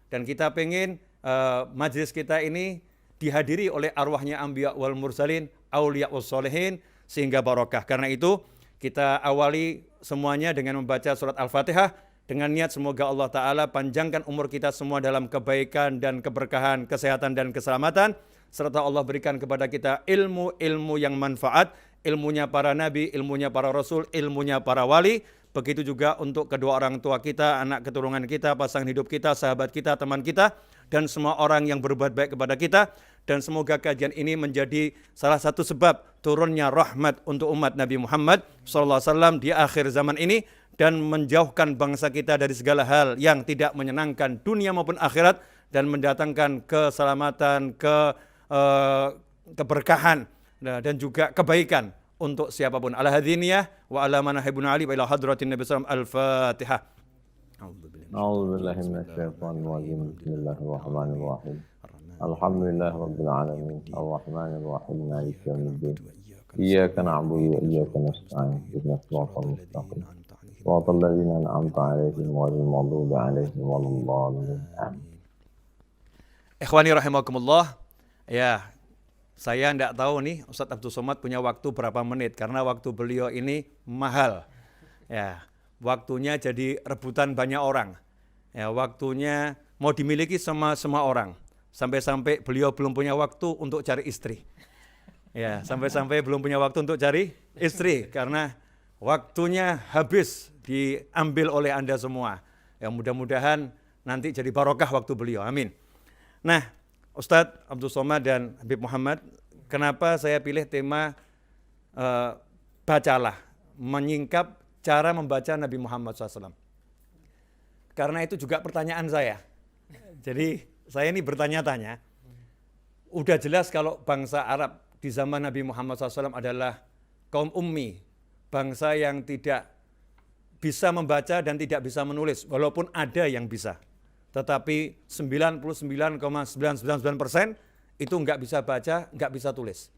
Dan kita pengen majelis kita ini dihadiri oleh arwahnya Anbiya wal Mursalin, Auliya was Solehin, sehingga barokah. Karena itu kita awali semuanya dengan membaca surat Al-Fatihah dengan niat semoga Allah Ta'ala panjangkan umur kita semua dalam kebaikan dan keberkahan, kesehatan dan keselamatan, serta Allah berikan kepada kita ilmu-ilmu yang manfaat, ilmunya para nabi, ilmunya para rasul, ilmunya para wali. Begitu juga untuk kedua orang tua kita, anak keturunan kita, pasangan hidup kita, sahabat kita, teman kita, dan semua orang yang berbuat baik kepada kita. Dan semoga kajian ini menjadi salah satu sebab turunnya rahmat untuk umat Nabi Muhammad SAW di akhir zaman ini, dan menjauhkan bangsa kita dari segala hal yang tidak menyenangkan dunia maupun akhirat, dan mendatangkan keselamatan, keberkahan, dan juga kebaikan untuk siapapun. Ala hadziniyah wa ala manahibun ali wa ila hadratin Nabi sallallahu alaihi wasallam. Al-Fatihah. A'udzubillahi minasyaitonir rajim. Bismillahirrahmanirrahim. Alhamdulillah rabbil alamin. Arrahmanir rahim. Maliki yaumiddin. Iyyaka na'budu wa iyyaka nasta'in. Ihdinas siratal mustaqim. Siratal ladzina an'amta 'alaihim ghairil maghdubi 'alaihim waladdallin. Amin. Ikhwani rahimakumullah. Ya, saya tidak tahu nih Ustadz Abdul Somad punya waktu berapa menit, karena waktu beliau ini mahal. Ya, waktunya jadi rebutan banyak orang. Ya, waktunya mau dimiliki sama semua orang. Sampai-sampai beliau belum punya waktu untuk cari istri. Ya, sampai-sampai belum punya waktu untuk cari istri karena waktunya habis diambil oleh Anda semua. Ya, mudah-mudahan nanti jadi barokah waktu beliau. Amin. Nah, Ustadz Abdul Somad dan Habib Muhammad, kenapa saya pilih tema bacalah, menyingkap cara membaca Nabi Muhammad SAW? Karena itu juga pertanyaan saya. Jadi saya ini bertanya-tanya, udah jelas kalau bangsa Arab di zaman Nabi Muhammad SAW adalah kaum ummi, bangsa yang tidak bisa membaca dan tidak bisa menulis, walaupun ada yang bisa. Tetapi 99,999% itu nggak bisa baca, nggak bisa tulis.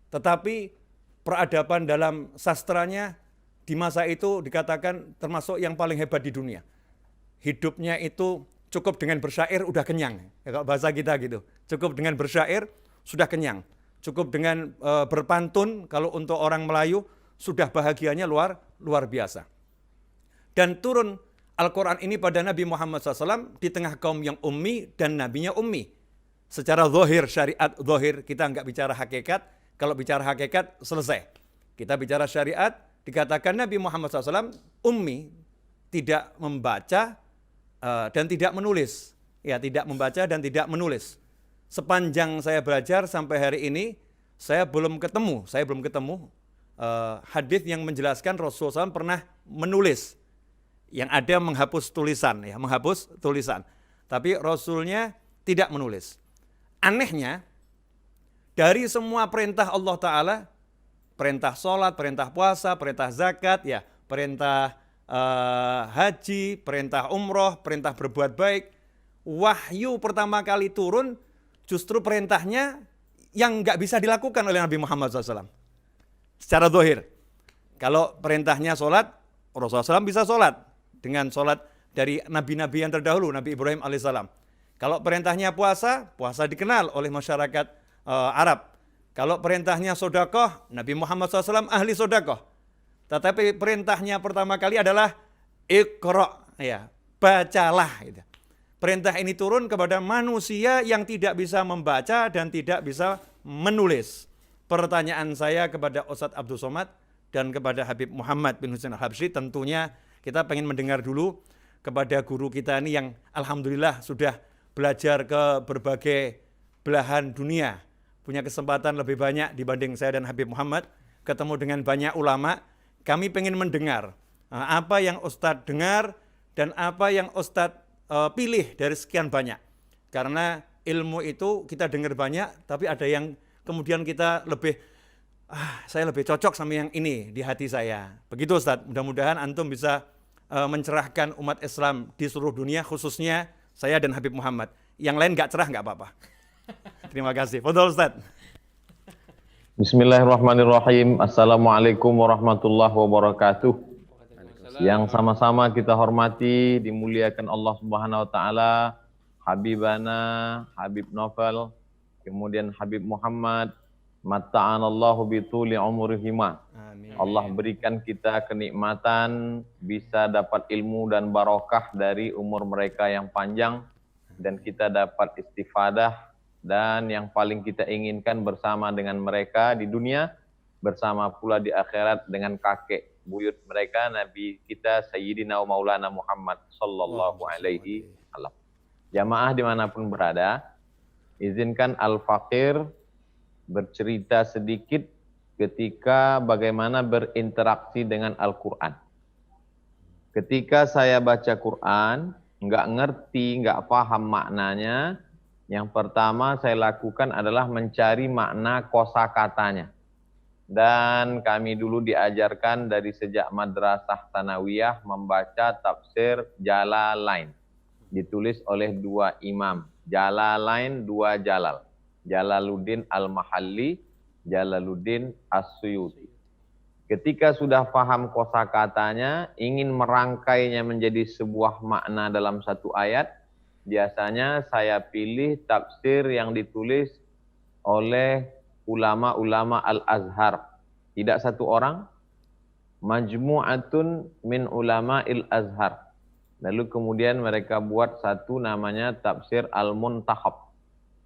Tetapi peradaban dalam sastranya di masa itu dikatakan termasuk yang paling hebat di dunia. Hidupnya itu cukup dengan bersyair udah kenyang. Ya, kalau bahasa kita gitu. Cukup dengan bersyair sudah kenyang. Cukup dengan berpantun kalau untuk orang Melayu sudah bahagianya luar biasa. Dan turun Al-Quran ini pada Nabi Muhammad SAW di tengah kaum yang ummi dan nabinya ummi. Secara zahir, syariat zahir, kita nggak bicara hakikat. Kalau bicara hakikat, selesai. Kita bicara syariat, dikatakan Nabi Muhammad SAW ummi, tidak membaca dan tidak menulis. Ya, tidak membaca dan tidak menulis. Sepanjang saya belajar sampai hari ini, saya belum ketemu hadis yang menjelaskan Rasulullah SAW pernah menulis. Yang ada menghapus tulisan, ya, menghapus tulisan. Tapi Rasulnya tidak menulis. Anehnya, dari semua perintah Allah Ta'ala, perintah sholat, perintah puasa, perintah zakat, ya, perintah haji, perintah umroh, perintah berbuat baik, wahyu pertama kali turun, justru perintahnya yang nggak bisa dilakukan oleh Nabi Muhammad SAW. Secara zahir. Kalau perintahnya sholat, Rasulullah SAW bisa sholat. Dengan sholat dari nabi-nabi yang terdahulu, Nabi Ibrahim alaihissalam. Kalau perintahnya puasa, puasa dikenal oleh masyarakat Arab. Kalau perintahnya sedekah, Nabi Muhammad SAW ahli sedekah. Tetapi perintahnya pertama kali adalah Iqra, ya, bacalah. Gitu. Perintah ini turun kepada manusia yang tidak bisa membaca dan tidak bisa menulis. Pertanyaan saya kepada Ustadz Abdul Somad dan kepada Habib Muhammad bin Husain Al-Habsyi, tentunya kita pengen mendengar dulu kepada guru kita ini yang alhamdulillah sudah belajar ke berbagai belahan dunia, punya kesempatan lebih banyak dibanding saya dan Habib Muhammad, ketemu dengan banyak ulama. Kami pengen mendengar apa yang Ustadz dengar dan apa yang Ustadz pilih dari sekian banyak. Karena ilmu itu kita dengar banyak, tapi ada yang kemudian kita lebih, saya lebih cocok sama yang ini di hati saya. Begitu Ustadz, mudah-mudahan antum bisa mencerahkan umat Islam di seluruh dunia, khususnya saya dan Habib Muhammad. Yang lain nggak cerah nggak apa-apa. Terima kasih. Fadhol Ustadz. Bismillahirrahmanirrahim. Assalamualaikum warahmatullahi wabarakatuh. Yang sama-sama kita hormati, dimuliakan Allah Subhanahu wa taala. Habibana, Habib Novel, kemudian Habib Muhammad, matta'anallahu bituli umurihima. Amin. Allah berikan kita kenikmatan bisa dapat ilmu dan barokah dari umur mereka yang panjang dan kita dapat istifadah dan yang paling kita inginkan bersama dengan mereka di dunia, bersama pula di akhirat dengan kakek buyut mereka Nabi kita Sayyidina Maulana Muhammad sallallahu alaihi wasallam. Jamaah dimanapun berada, izinkan Al-Fakir bercerita sedikit ketika bagaimana berinteraksi dengan Al-Quran. Ketika saya baca Quran, nggak ngerti, nggak paham maknanya, yang pertama saya lakukan adalah mencari makna kosakatanya. Dan kami dulu diajarkan dari sejak madrasah Tsanawiyah membaca tafsir Jalalain. Ditulis oleh dua imam, Jalalain dua Jalal, Jalaluddin Al-Mahalli, Jalaluddin As-Suyuti. Ketika sudah paham kosakatanya, ingin merangkainya menjadi sebuah makna dalam satu ayat, biasanya saya pilih tafsir yang ditulis oleh ulama-ulama Al-Azhar. Tidak satu orang, majmu'atun min ulama Al-Azhar. Lalu kemudian mereka buat satu namanya tafsir Al-Muntahab.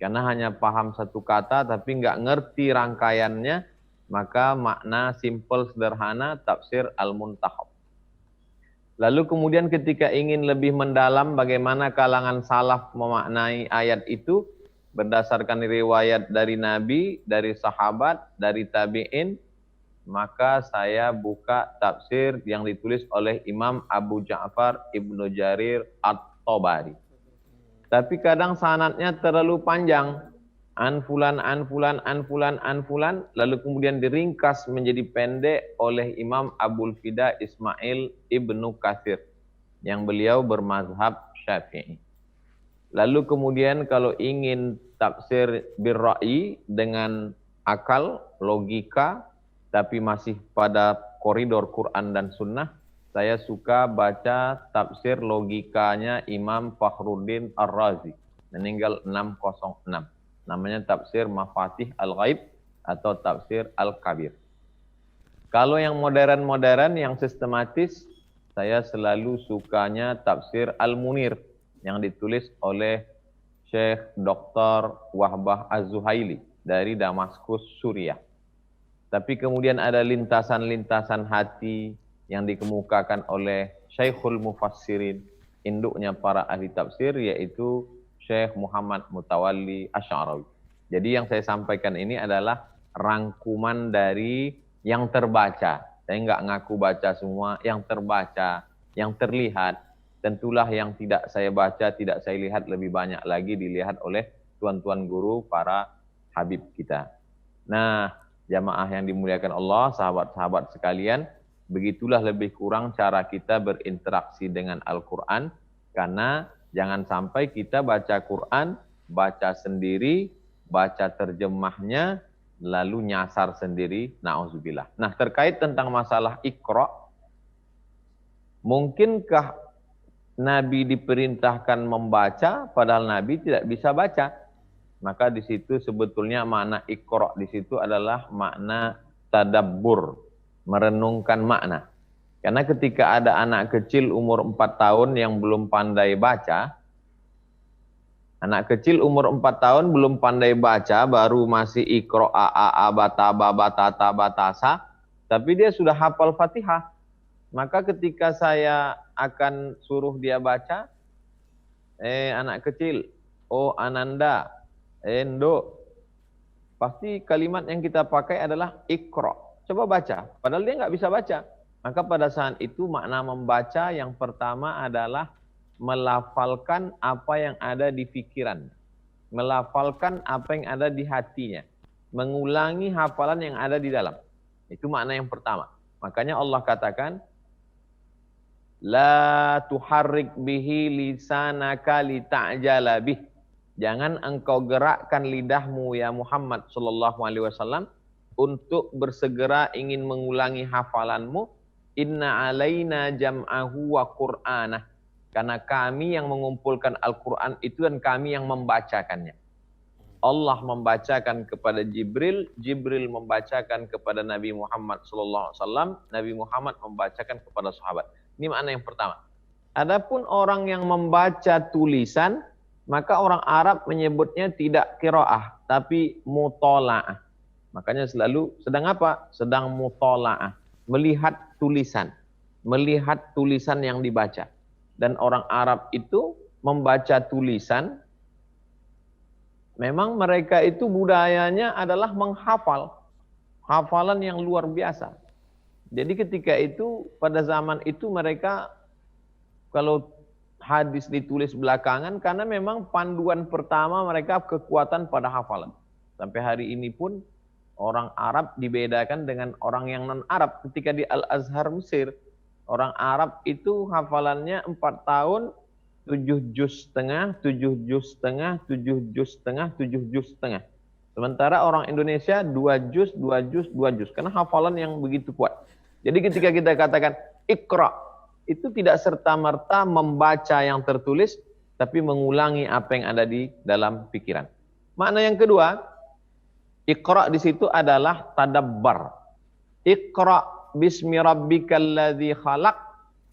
Karena hanya paham satu kata tapi nggak ngerti rangkaiannya, maka makna simple sederhana tafsir Al-Muntahab. Lalu kemudian ketika ingin lebih mendalam bagaimana kalangan salaf memaknai ayat itu, berdasarkan riwayat dari Nabi, dari sahabat, dari tabi'in, maka saya buka tafsir yang ditulis oleh Imam Abu Ja'far Ibnu Jarir At-Tabari. Tapi kadang sanadnya terlalu panjang. An fulan, lalu kemudian diringkas menjadi pendek oleh Imam Abul Fida Ismail Ibnu Katsir, yang beliau bermazhab Syafi'i. Lalu kemudian kalau ingin tafsir birra'i dengan akal, logika, tapi masih pada koridor Quran dan Sunnah, saya suka baca tafsir logikanya Imam Fakhruddin Ar-Razi, meninggal 606. Namanya tafsir Mafatih Al-Ghaib atau tafsir Al-Kabir. Kalau yang modern-modern, yang sistematis, saya selalu sukanya tafsir Al-Munir yang ditulis oleh Syekh Dr. Wahbah Az-Zuhaili dari Damaskus, Suriah. Tapi kemudian ada lintasan-lintasan hati yang dikemukakan oleh Syekhul Mufassirin, induknya para ahli tafsir, yaitu Syekh Muhammad Mutawalli Asy'arawi. Jadi yang saya sampaikan ini adalah rangkuman dari yang terbaca. Saya nggak ngaku baca semua, yang terbaca, yang terlihat. Tentulah yang tidak saya baca, tidak saya lihat, lebih banyak lagi dilihat oleh tuan-tuan guru, para habib kita. Nah, jamaah yang dimuliakan Allah, sahabat-sahabat sekalian, begitulah lebih kurang cara kita berinteraksi dengan Al-Quran, karena jangan sampai kita baca Quran, baca sendiri, baca terjemahnya, lalu nyasar sendiri, na'udzubillah. Nah, terkait tentang masalah Iqra, mungkinkah Nabi diperintahkan membaca, padahal Nabi tidak bisa baca? Maka di situ sebetulnya makna Iqra di situ adalah makna tadabbur, merenungkan makna. Karena ketika ada anak kecil umur 4 tahun yang belum pandai baca, anak kecil umur 4 tahun belum pandai baca, baru masih Iqra a bata batata batasa, tapi dia sudah hafal Fatihah. Maka ketika saya akan suruh dia baca, anak kecil, oh Ananda, Endo, pasti kalimat yang kita pakai adalah Iqra. Coba baca, padahal dia nggak bisa baca. Maka pada saat itu makna membaca yang pertama adalah melafalkan apa yang ada di pikiran, melafalkan apa yang ada di hatinya, mengulangi hafalan yang ada di dalam. Itu makna yang pertama. Makanya Allah katakan, la tuharrik bihi lisanaka lita'jala bih. Jangan engkau gerakkan lidahmu ya Muhammad sallallahu alaihi wasallam untuk bersegera ingin mengulangi hafalanmu. Inna alaina jam'ahu wa qur'anah. Karena kami yang mengumpulkan Al-Quran itu dan kami yang membacakannya. Allah membacakan kepada Jibril, Jibril membacakan kepada Nabi Muhammad SAW, Nabi Muhammad membacakan kepada sahabat. Ini makna yang pertama. Adapun orang yang membaca tulisan, maka orang Arab menyebutnya tidak qiraah, tapi mutola'ah. Makanya selalu sedang apa? Sedang mutola'ah, melihat tulisan yang dibaca. Dan orang Arab itu membaca tulisan, memang mereka itu budayanya adalah menghafal, hafalan yang luar biasa. Jadi ketika itu, pada zaman itu mereka, kalau hadis ditulis belakangan, karena memang panduan pertama mereka kekuatan pada hafalan. Sampai hari ini pun, orang Arab dibedakan dengan orang yang non-Arab. Ketika di Al-Azhar Mesir, orang Arab itu hafalannya 4 tahun, 7 juz setengah, 7 juz setengah, 7 juz setengah, 7 juz setengah. Sementara orang Indonesia 2 juz, 2 juz, 2 juz. Karena hafalan yang begitu kuat. Jadi ketika kita katakan Iqra, itu tidak serta-merta membaca yang tertulis, tapi mengulangi apa yang ada di dalam pikiran. Makna yang kedua, Iqra di situ adalah tadabbar. Iqra bismi rabbikal ladzi khalaq,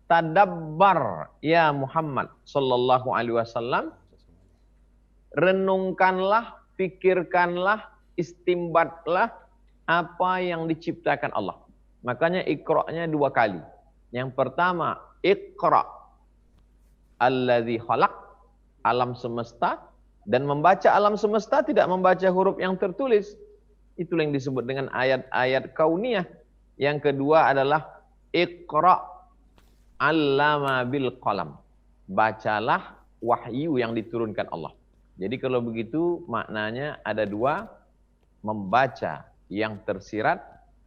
tadabbar ya Muhammad sallallahu alaihi wasallam, renungkanlah, pikirkanlah, istimbatlah apa yang diciptakan Allah. Makanya Iqra-nya 2 kali. Yang pertama, Iqra alladzi khalaq, alam semesta, dan membaca alam semesta tidak membaca huruf yang tertulis. Itulah yang disebut dengan ayat-ayat kauniyah. Yang kedua adalah Iqra allama bil qalam. Bacalah wahyu yang diturunkan Allah. Jadi kalau begitu maknanya ada 2, membaca yang tersirat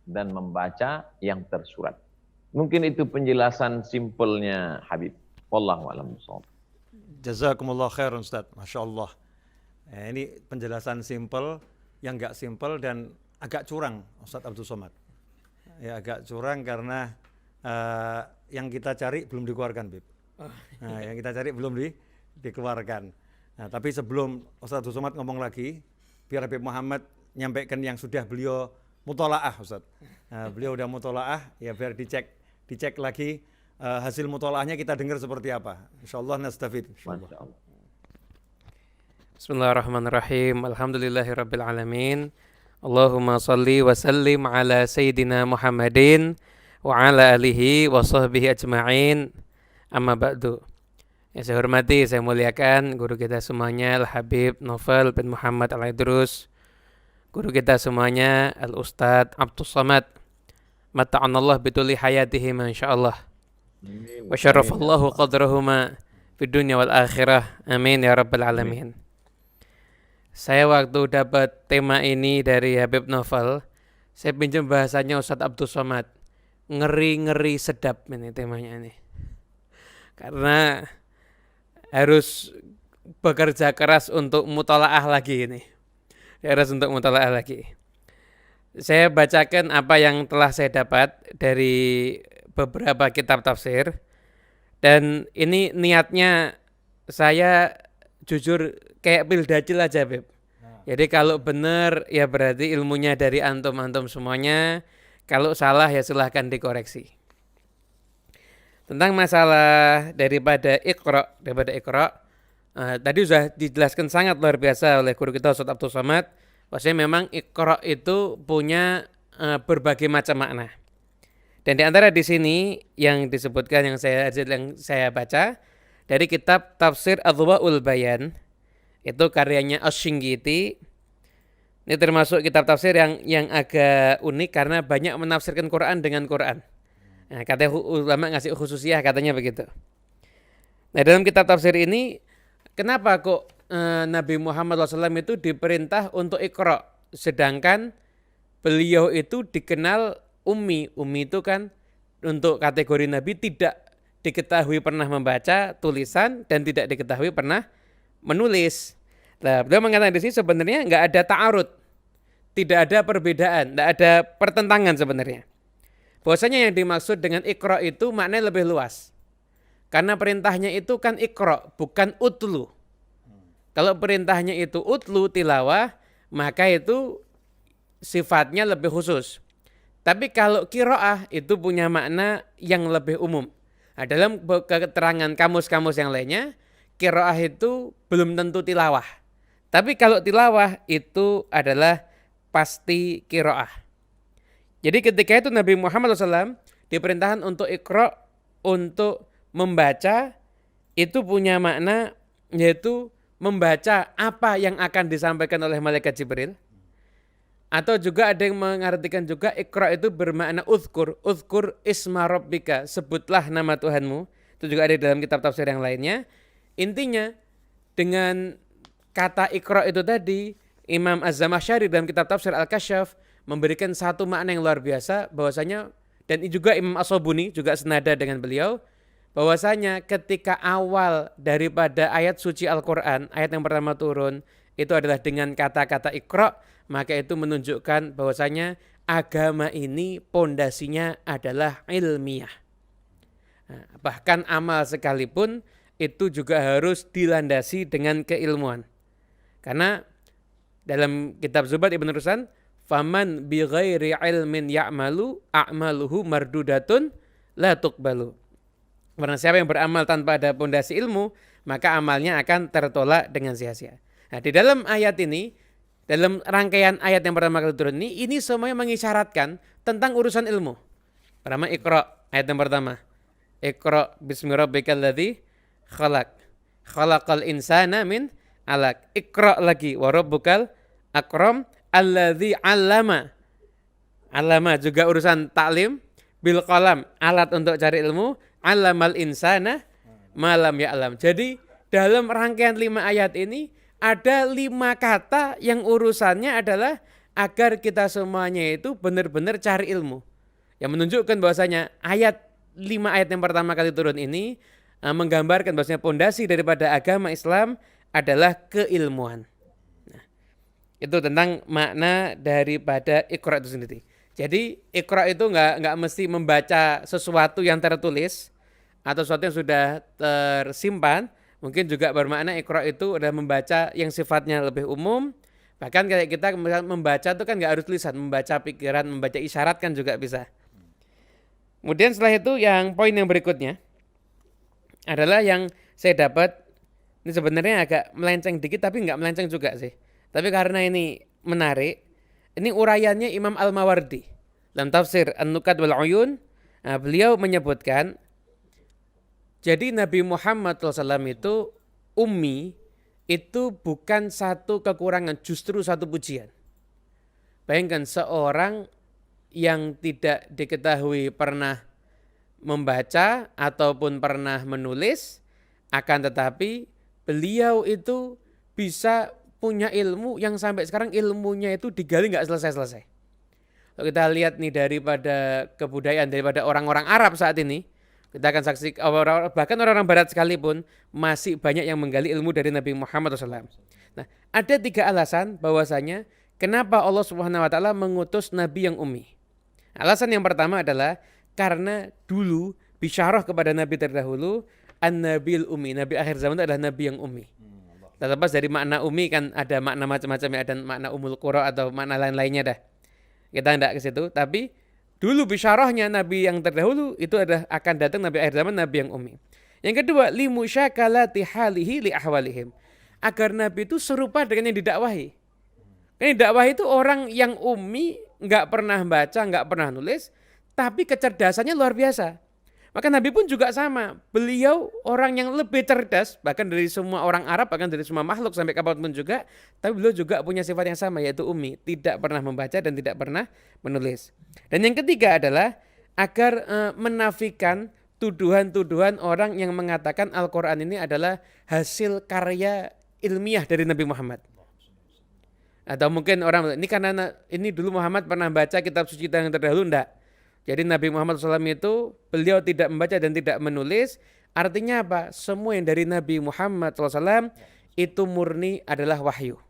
dan membaca yang tersurat. Mungkin itu penjelasan simpelnya Habib. Wallahu a'lam bishawab. Jazakumullah khairan Ustaz. Masya Allah. Ini penjelasan simpel, yang enggak simpel dan agak curang Ustaz Abdul Somad. Ya agak curang karena yang kita cari belum dikeluarkan, Bib. Nah, yang kita cari belum dikeluarkan. Nah, tapi sebelum Ustaz Abdul Somad ngomong lagi, biar Habib Muhammad nyampaikan yang sudah beliau mutolaah, Ustaz. Nah, beliau udah mutolaah, ya biar dicek lagi hasil mutolaahnya, kita dengar seperti apa. Insyaallah nastafid. Insyaallah. Bismillahirrahmanirrahim. Alhamdulillahirabbil alamin. Allahumma salli wa sallim ala Sayyidina Muhammadin wa ala alihi wa sahbihi ajma'in. Amma ba'du. Yang saya hormati, saya muliakan guru kita semuanya Al-Habib Novel bin Muhammad Al-Idrus, guru kita semuanya Al-Ustadz Abdus Somad, mata'anallah bituli hayatihi insyaallah. Wa syarafallahu qadrahuma fid dunya wal akhirah. Amin ya rabbal alamin. Saya waktu dapat tema ini dari Habib Novel, saya pinjam bahasanya Ustadz Abdul Somad. Ngeri-ngeri sedap ini temanya ini. Karena harus bekerja keras untuk mutolaah lagi ini. Harus untuk mutolaah lagi. Saya bacakan apa yang telah saya dapat dari beberapa kitab tafsir. Dan ini niatnya saya jujur kayak pildacil aja, Beb. Jadi kalau benar ya berarti ilmunya dari antum-antum semuanya. Kalau salah ya silahkan dikoreksi. Tentang masalah daripada Iqra, tadi sudah dijelaskan sangat luar biasa oleh guru kita Ustadz Abdul Somad. Bahwasanya memang Iqra itu punya berbagai macam makna. Dan di antara di sini yang disebutkan yang saya baca dari kitab Tafsir Adwaul Bayan, itu karyanya Asy-Shinqiti. Ini termasuk kitab tafsir yang agak unik karena banyak menafsirkan Quran dengan Quran. Nah, katanya ulama ngasih khususiyah, katanya begitu. Nah, dalam kitab tafsir ini kenapa kok Nabi Muhammad SAW itu diperintah untuk Iqra, sedangkan beliau itu dikenal ummi. Ummi itu kan untuk kategori Nabi tidak diketahui pernah membaca tulisan dan tidak diketahui pernah menulis. Nah, beliau mengatakan di sini sebenarnya nggak ada ta'arud, tidak ada perbedaan, nggak ada pertentangan sebenarnya. Bahwasanya yang dimaksud dengan Iqra itu maknanya lebih luas. Karena perintahnya itu kan iqra, bukan utlu. Kalau perintahnya itu utlu tilawah, maka itu sifatnya lebih khusus. Tapi kalau qiraah itu punya makna yang lebih umum. Nah, dalam keterangan kamus-kamus yang lainnya, qiraah itu belum tentu tilawah. Tapi kalau tilawah itu adalah pasti qiraah. Jadi ketika itu Nabi Muhammad SAW diperintahkan untuk iqra, untuk membaca, itu punya makna yaitu membaca apa yang akan disampaikan oleh malaikat Jibril. Atau juga ada yang mengartikan juga iqra itu bermakna uzkur isma rabbika, sebutlah nama Tuhanmu. Itu juga ada di dalam kitab tafsir yang lainnya. Intinya dengan kata iqra itu tadi, Imam Az-Zamakhsyari dalam kitab tafsir Al-Kasyaf memberikan satu makna yang luar biasa, bahwasanya, dan juga Imam As-Sabuni juga senada dengan beliau, bahwasanya ketika awal daripada ayat suci Al-Quran, ayat yang pertama turun, itu adalah dengan kata-kata iqra, maka itu menunjukkan bahwasanya agama ini pondasinya adalah ilmiah. Nah, bahkan amal sekalipun itu juga harus dilandasi dengan keilmuan. Karena dalam kitab Zubat Ibn Rusan, faman bi ghairi ilmin ya'malu a'maluhu mardudatun la tuqbalu. Karena siapa yang beramal tanpa ada pondasi ilmu, maka amalnya akan tertolak dengan sia-sia. Nah, di dalam ayat ini, dalam rangkaian ayat yang pertama kali turun ini semuanya mengisyaratkan tentang urusan ilmu. Pertama iqra, ayat yang pertama. Iqra bismi rabbikal ladzi khalaq. Khalaqal insana min alaq. Iqra lagi wa rabbukal akram alladzi 'allama. 'Allama juga urusan taklim, bil qalam alat untuk cari ilmu, 'allamal insana ma lam ya'lam. Jadi dalam rangkaian 5 ayat ini ada 5 kata yang urusannya adalah agar kita semuanya itu benar-benar cari ilmu. Yang menunjukkan bahwasanya 5 ayat yang pertama kali turun ini menggambarkan bahwasanya pondasi daripada agama Islam adalah keilmuan. Nah, itu tentang makna daripada iqra itu sendiri. Jadi iqra itu enggak mesti membaca sesuatu yang tertulis atau sesuatu yang sudah tersimpan. Mungkin juga bermakna iqra itu adalah membaca yang sifatnya lebih umum. Bahkan kayak kita membaca itu kan nggak harus tulisan, membaca pikiran, membaca isyarat kan juga bisa. Kemudian setelah itu yang poin yang berikutnya adalah yang saya dapat, ini sebenarnya agak melenceng dikit tapi nggak melenceng juga sih. Tapi karena ini menarik, ini uraiannya Imam Al-Mawardi dalam tafsir An-Nukat wal Uyun. Nah, beliau menyebutkan, jadi Nabi Muhammad SAW itu ummi, itu bukan satu kekurangan, justru satu pujian. Bayangkan seorang yang tidak diketahui pernah membaca ataupun pernah menulis, akan tetapi beliau itu bisa punya ilmu yang sampai sekarang ilmunya itu digali nggak selesai-selesai. Kalau kita lihat nih daripada kebudayaan, daripada orang-orang Arab saat ini, kita akan saksikan bahkan orang-orang barat sekalipun masih banyak yang menggali ilmu dari Nabi Muhammad SAW. Nah, ada 3 alasan bahwasanya kenapa Allah Subhanahu wa taala mengutus nabi yang ummi. Alasan yang pertama adalah karena dulu bisyarah kepada nabi terdahulu, an-nabil ummi, nabi akhir zaman itu adalah nabi yang ummi. Terlepas dari makna ummi kan ada makna macam-macam ya, ada makna umul qura atau makna lain-lainnya dah. Kita enggak ke situ, tapi dulu bisyarahnya nabi yang terdahulu itu adalah akan datang nabi akhir zaman, nabi yang ummi. Yang kedua, limusyakalati halihi li ahwalihim. Agar nabi itu serupa dengan yang didakwahi. Kan didakwahi itu orang yang ummi, enggak pernah baca, enggak pernah nulis, tapi kecerdasannya luar biasa. Maka Nabi pun juga sama. Beliau orang yang lebih cerdas, bahkan dari semua orang Arab, bahkan dari semua makhluk sampai kapanpun juga. Tapi beliau juga punya sifat yang sama, yaitu ummi. Tidak pernah membaca dan tidak pernah menulis. Dan yang ketiga adalah agar menafikan tuduhan-tuduhan orang yang mengatakan Al-Quran ini adalah hasil karya ilmiah dari Nabi Muhammad. Atau mungkin orang, ini karena ini dulu Muhammad pernah baca kitab suci yang terdahulu, enggak. Jadi Nabi Muhammad SAW itu beliau tidak membaca dan tidak menulis. Artinya apa? Semua yang dari Nabi Muhammad SAW itu murni adalah wahyu.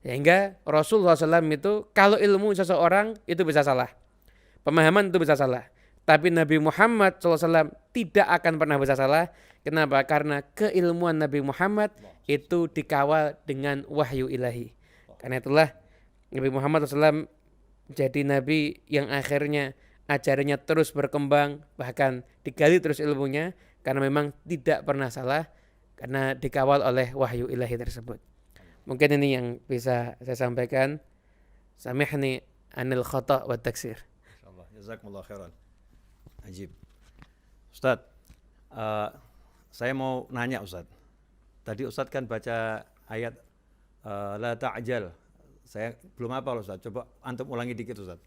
Sehingga Rasulullah SAW itu kalau ilmu seseorang itu bisa salah. Pemahaman itu bisa salah. Tapi Nabi Muhammad SAW tidak akan pernah bisa salah. Kenapa? Karena keilmuan Nabi Muhammad itu dikawal dengan wahyu ilahi. Karena itulah Nabi Muhammad SAW jadi Nabi yang akhirnya ajarannya terus berkembang, bahkan digali terus ilmunya, karena memang tidak pernah salah, karena dikawal oleh wahyu ilahi tersebut. Mungkin ini yang bisa saya sampaikan. Samihni anil khata' wa taksir. Insyaallah. Jazakumullah khairan. Ajib. Ustadz, saya mau nanya Ustadz. Tadi Ustadz kan baca ayat la ta'jal. Saya belum hafal Ustadz. Coba antum ulangi dikit Ustadz.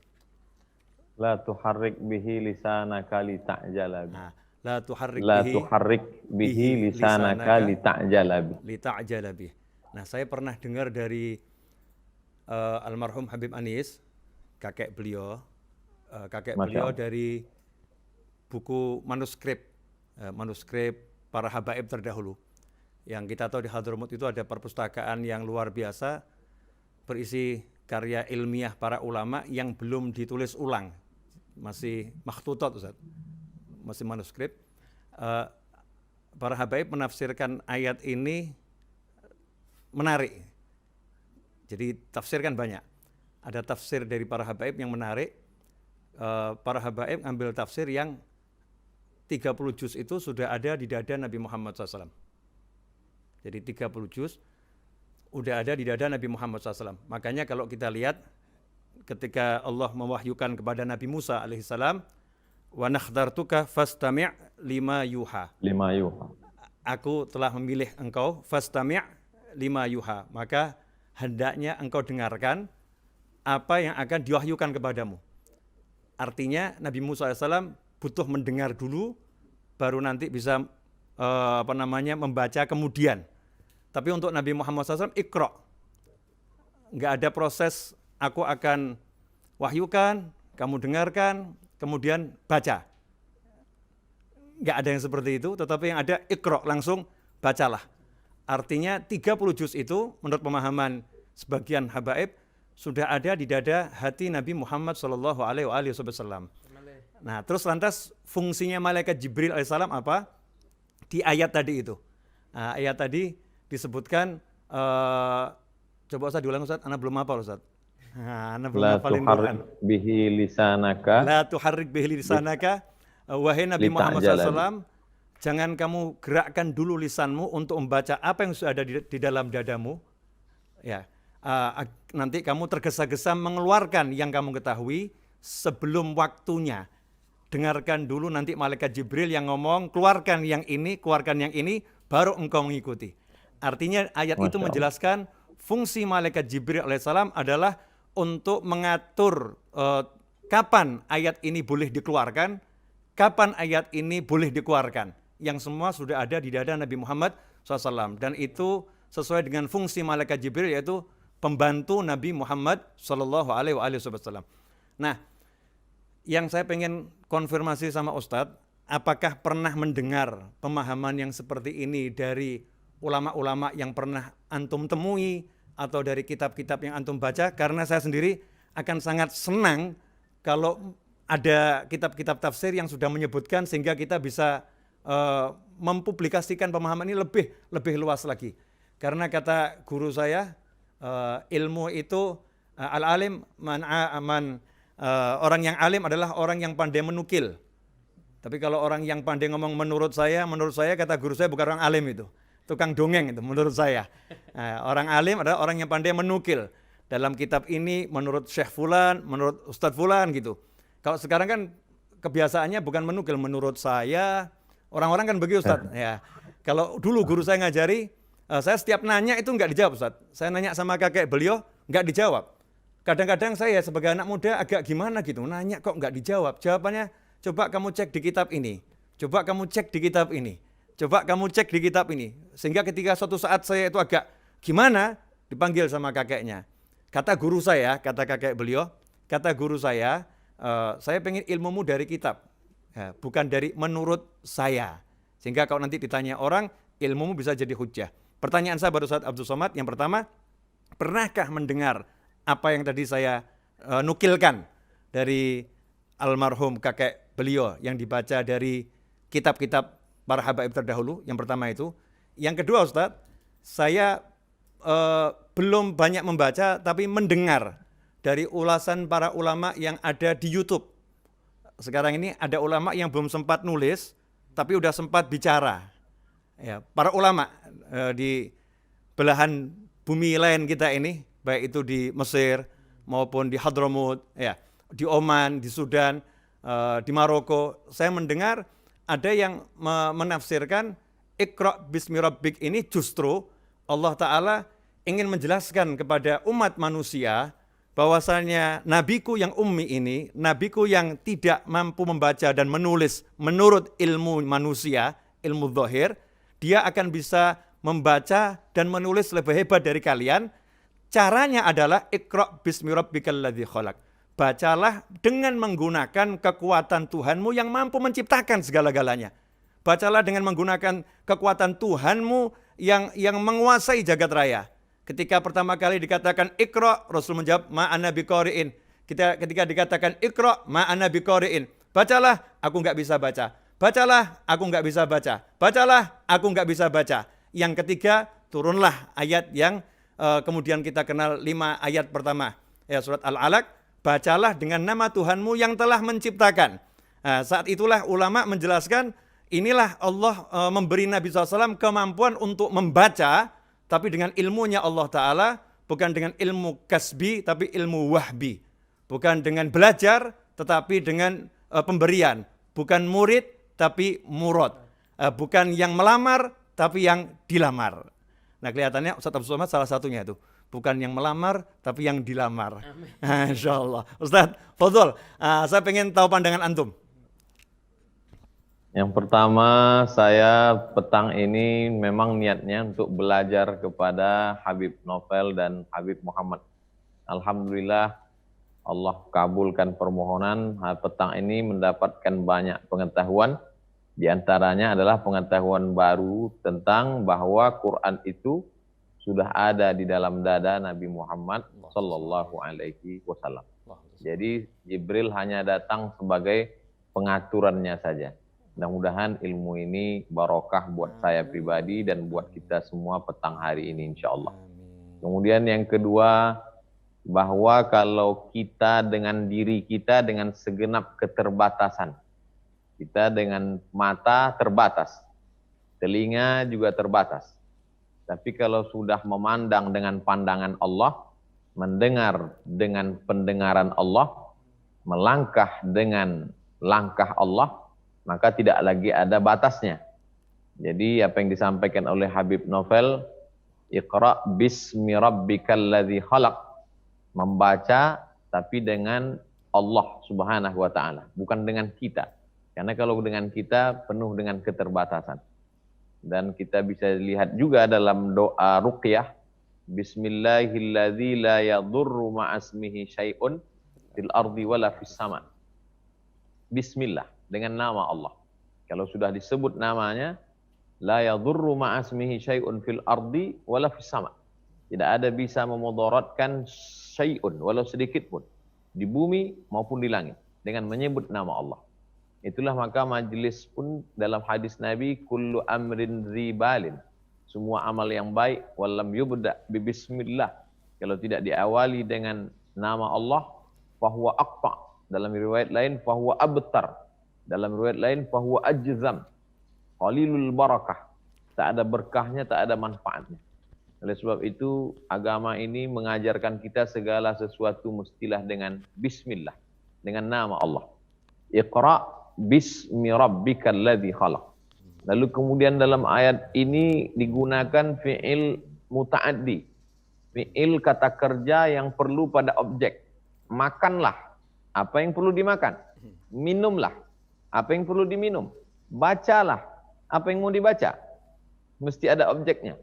La tuharrik bihi lisanaka li ta'jala bi. Nah, la tuharrik bihi lisanaka li ta'jala bi. Li ta'jala bi. Nah, saya pernah dengar dari almarhum Habib Anis, kakek beliau dari buku manuskrip para habaib terdahulu. Yang kita tahu di Hadramut itu ada perpustakaan yang luar biasa berisi karya ilmiah para ulama yang belum ditulis ulang, masih makhtutat Ustaz, masih manuskrip. Para habaib menafsirkan ayat ini menarik. Jadi tafsir kan banyak. Ada tafsir dari para habaib yang menarik. Para habaib ambil tafsir yang 30 juz itu sudah ada di dada Nabi Muhammad SAW. Jadi 30 juz udah ada di dada Nabi Muhammad SAW. Makanya kalau kita lihat ketika Allah mewahyukan kepada Nabi Musa alaihissalam, wa nakhdartuka fastami' lima yuha. Aku telah memilih engkau fastami' lima yuha. Maka hendaknya engkau dengarkan apa yang akan diwahyukan kepadamu. Artinya Nabi Musa AS butuh mendengar dulu, baru nanti bisa membaca kemudian. Tapi untuk Nabi Muhammad SAW iqra. Nggak ada proses aku akan wahyukan, kamu dengarkan, kemudian baca. Nggak ada yang seperti itu, tetapi yang ada iqra, langsung bacalah. Artinya 30 juz itu menurut pemahaman sebagian habaib sudah ada di dada hati Nabi Muhammad SAW. Nah, terus lantas fungsinya malaikat Jibril alaihissalam apa? Di ayat tadi itu. Nah, ayat tadi disebutkan, coba Ustaz diulang Ustaz, anak belum hafal Ustaz. Anak belum hafalin Quran. La tuharrik bihi lisanaka. Wahai Nabi Muhammad SAW, jangan kamu gerakkan dulu lisanmu untuk membaca apa yang sudah ada di dalam dadamu. Ya, nanti kamu tergesa-gesa mengeluarkan yang kamu ketahui sebelum waktunya. Dengarkan dulu nanti malaikat Jibril yang ngomong, keluarkan yang ini, baru engkau mengikuti. Artinya ayat itu menjelaskan fungsi malaikat Jibril alaihissalam adalah untuk mengatur kapan ayat ini boleh dikeluarkan, kapan ayat ini boleh dikeluarkan. Yang semua sudah ada di dada Nabi Muhammad SAW. Dan itu sesuai dengan fungsi malaikat Jibril, yaitu pembantu Nabi Muhammad SAW. Nah, yang saya pengen konfirmasi sama Ustadz, apakah pernah mendengar pemahaman yang seperti ini dari ulama-ulama yang pernah antum temui atau dari kitab-kitab yang antum baca? Karena saya sendiri akan sangat senang kalau ada kitab-kitab tafsir yang sudah menyebutkan sehingga kita bisa mempublikasikan pemahaman ini lebih luas lagi. Karena kata guru saya, ilmu itu al-alim orang yang alim adalah orang yang pandai menukil. Tapi kalau orang yang pandai ngomong menurut saya kata guru saya bukan orang alim itu. Tukang dongeng itu menurut saya. Orang alim adalah orang yang pandai menukil. Dalam kitab ini menurut Syekh Fulan, menurut Ustadz Fulan gitu. Kalau sekarang kan kebiasaannya bukan menukil, menurut saya. Orang-orang kan begitu Ustadz. Ya. Kalau dulu guru saya ngajari, saya setiap nanya itu nggak dijawab Ustadz. Saya nanya sama kakek beliau, nggak dijawab. Kadang-kadang saya sebagai anak muda agak gimana gitu, nanya kok nggak dijawab. Jawabannya, coba kamu cek di kitab ini. Coba kamu cek di kitab ini. Coba kamu cek di kitab ini. Sehingga ketika suatu saat saya itu agak gimana, dipanggil sama kakeknya. Kata guru saya, kata kakek beliau, kata guru saya pengen ilmumu dari kitab. Ya, bukan dari menurut saya. Sehingga kalau nanti ditanya orang, ilmumu bisa jadi hujah. Pertanyaan saya baru Ustaz Abdul Somad, yang pertama, pernahkah mendengar apa yang tadi saya nukilkan dari almarhum kakek beliau yang dibaca dari kitab-kitab para habaib terdahulu, yang pertama itu. Yang kedua Ustadz, saya belum banyak membaca tapi mendengar dari ulasan para ulama yang ada di YouTube. Sekarang ini ada ulama yang belum sempat nulis tapi udah sempat bicara. Ya, para ulama di belahan bumi lain kita ini, baik itu di Mesir maupun di Hadramut, ya, di Oman, di Sudan, di Maroko, saya mendengar ada yang menafsirkan Iqra bismi rabbik ini justru Allah Ta'ala ingin menjelaskan kepada umat manusia bahwasanya nabiku yang ummi ini, nabiku yang tidak mampu membaca dan menulis menurut ilmu manusia, ilmu zahir, dia akan bisa membaca dan menulis lebih hebat dari kalian. Caranya adalah Iqra bismi rabbikal ladzi khalaq. Bacalah dengan menggunakan kekuatan Tuhanmu yang mampu menciptakan segala-galanya. Bacalah dengan menggunakan kekuatan Tuhanmu yang menguasai jagat raya. Ketika pertama kali dikatakan Iqra, Rasul menjawab ma ana biqari'in. Ketika dikatakan Iqra, ma ana biqari'in. Bacalah, aku enggak bisa baca. Bacalah, aku enggak bisa baca. Bacalah, aku enggak bisa baca. Yang ketiga, turunlah ayat yang kemudian kita kenal 5 ayat pertama. Ya, surat Al-Alaq, bacalah dengan nama Tuhanmu yang telah menciptakan. Nah, saat itulah ulama menjelaskan, inilah Allah memberi Nabi SAW kemampuan untuk membaca, tapi dengan ilmunya Allah Ta'ala, bukan dengan ilmu kasbi, tapi ilmu wahbi. Bukan dengan belajar, tetapi dengan pemberian. Bukan murid, tapi murad. Bukan yang melamar, tapi yang dilamar. Nah, kelihatannya Ustaz Abdul Somad salah satunya itu. Bukan yang melamar, tapi yang dilamar. Insya Allah. Ustaz, fadhol, saya pengen tahu pandangan antum. Yang pertama, saya petang ini memang niatnya untuk belajar kepada Habib Novel dan Habib Muhammad. Alhamdulillah, Allah kabulkan permohonan. Petang ini mendapatkan banyak pengetahuan. Di antaranya adalah pengetahuan baru tentang bahwa Quran itu sudah ada di dalam dada Nabi Muhammad Sallallahu Alaihi Wasallam. Jadi Jibril hanya datang sebagai pengaturannya saja. Mudah-mudahan ilmu ini barokah buat saya pribadi dan buat kita semua petang hari ini insya Allah. Kemudian yang kedua, bahwa kalau kita dengan diri kita dengan segenap keterbatasan, kita dengan mata terbatas, telinga juga terbatas. Tapi kalau sudah memandang dengan pandangan Allah, mendengar dengan pendengaran Allah, melangkah dengan langkah Allah, maka tidak lagi ada batasnya. Jadi apa yang disampaikan oleh Habib Novel, Iqra bismi rabbikal ladzi khalaq, membaca tapi dengan Allah Subhanahu wa taala, bukan dengan kita. Karena kalau dengan kita penuh dengan keterbatasan. Dan kita bisa lihat juga dalam doa ruqyah, bismillahilladzi la yadurru ma'asmihi syai'un fil ardi wala fis sama. Bismillah, dengan nama Allah. Kalau sudah disebut namanya, la yadurru ma'asmihi syai'un fil ardi wala fis sama. Tidak ada bisa memudaratkan syai'un, walau sedikit pun, di bumi maupun di langit, dengan menyebut nama Allah. Itulah maka majelis pun dalam hadis Nabi, kullu amrin ribalin, semua amal yang baik, walam yubda bismillah, kalau tidak diawali dengan nama Allah, fahuwa aqta, dalam riwayat lain fahuwa abtar, dalam riwayat lain fahuwa ajzam, qalilul barakah, tak ada berkahnya, tak ada manfaatnya. Oleh sebab itu agama ini mengajarkan kita segala sesuatu mestilah dengan bismillah, dengan nama Allah. Iqra bismi rabbikal ladzi khalaq. Lalu kemudian dalam ayat ini digunakan fi'il muta'addi. Fi'il kata kerja yang perlu pada objek. Makanlah apa yang perlu dimakan. Minumlah apa yang perlu diminum. Bacalah apa yang mau dibaca. Mesti ada objeknya.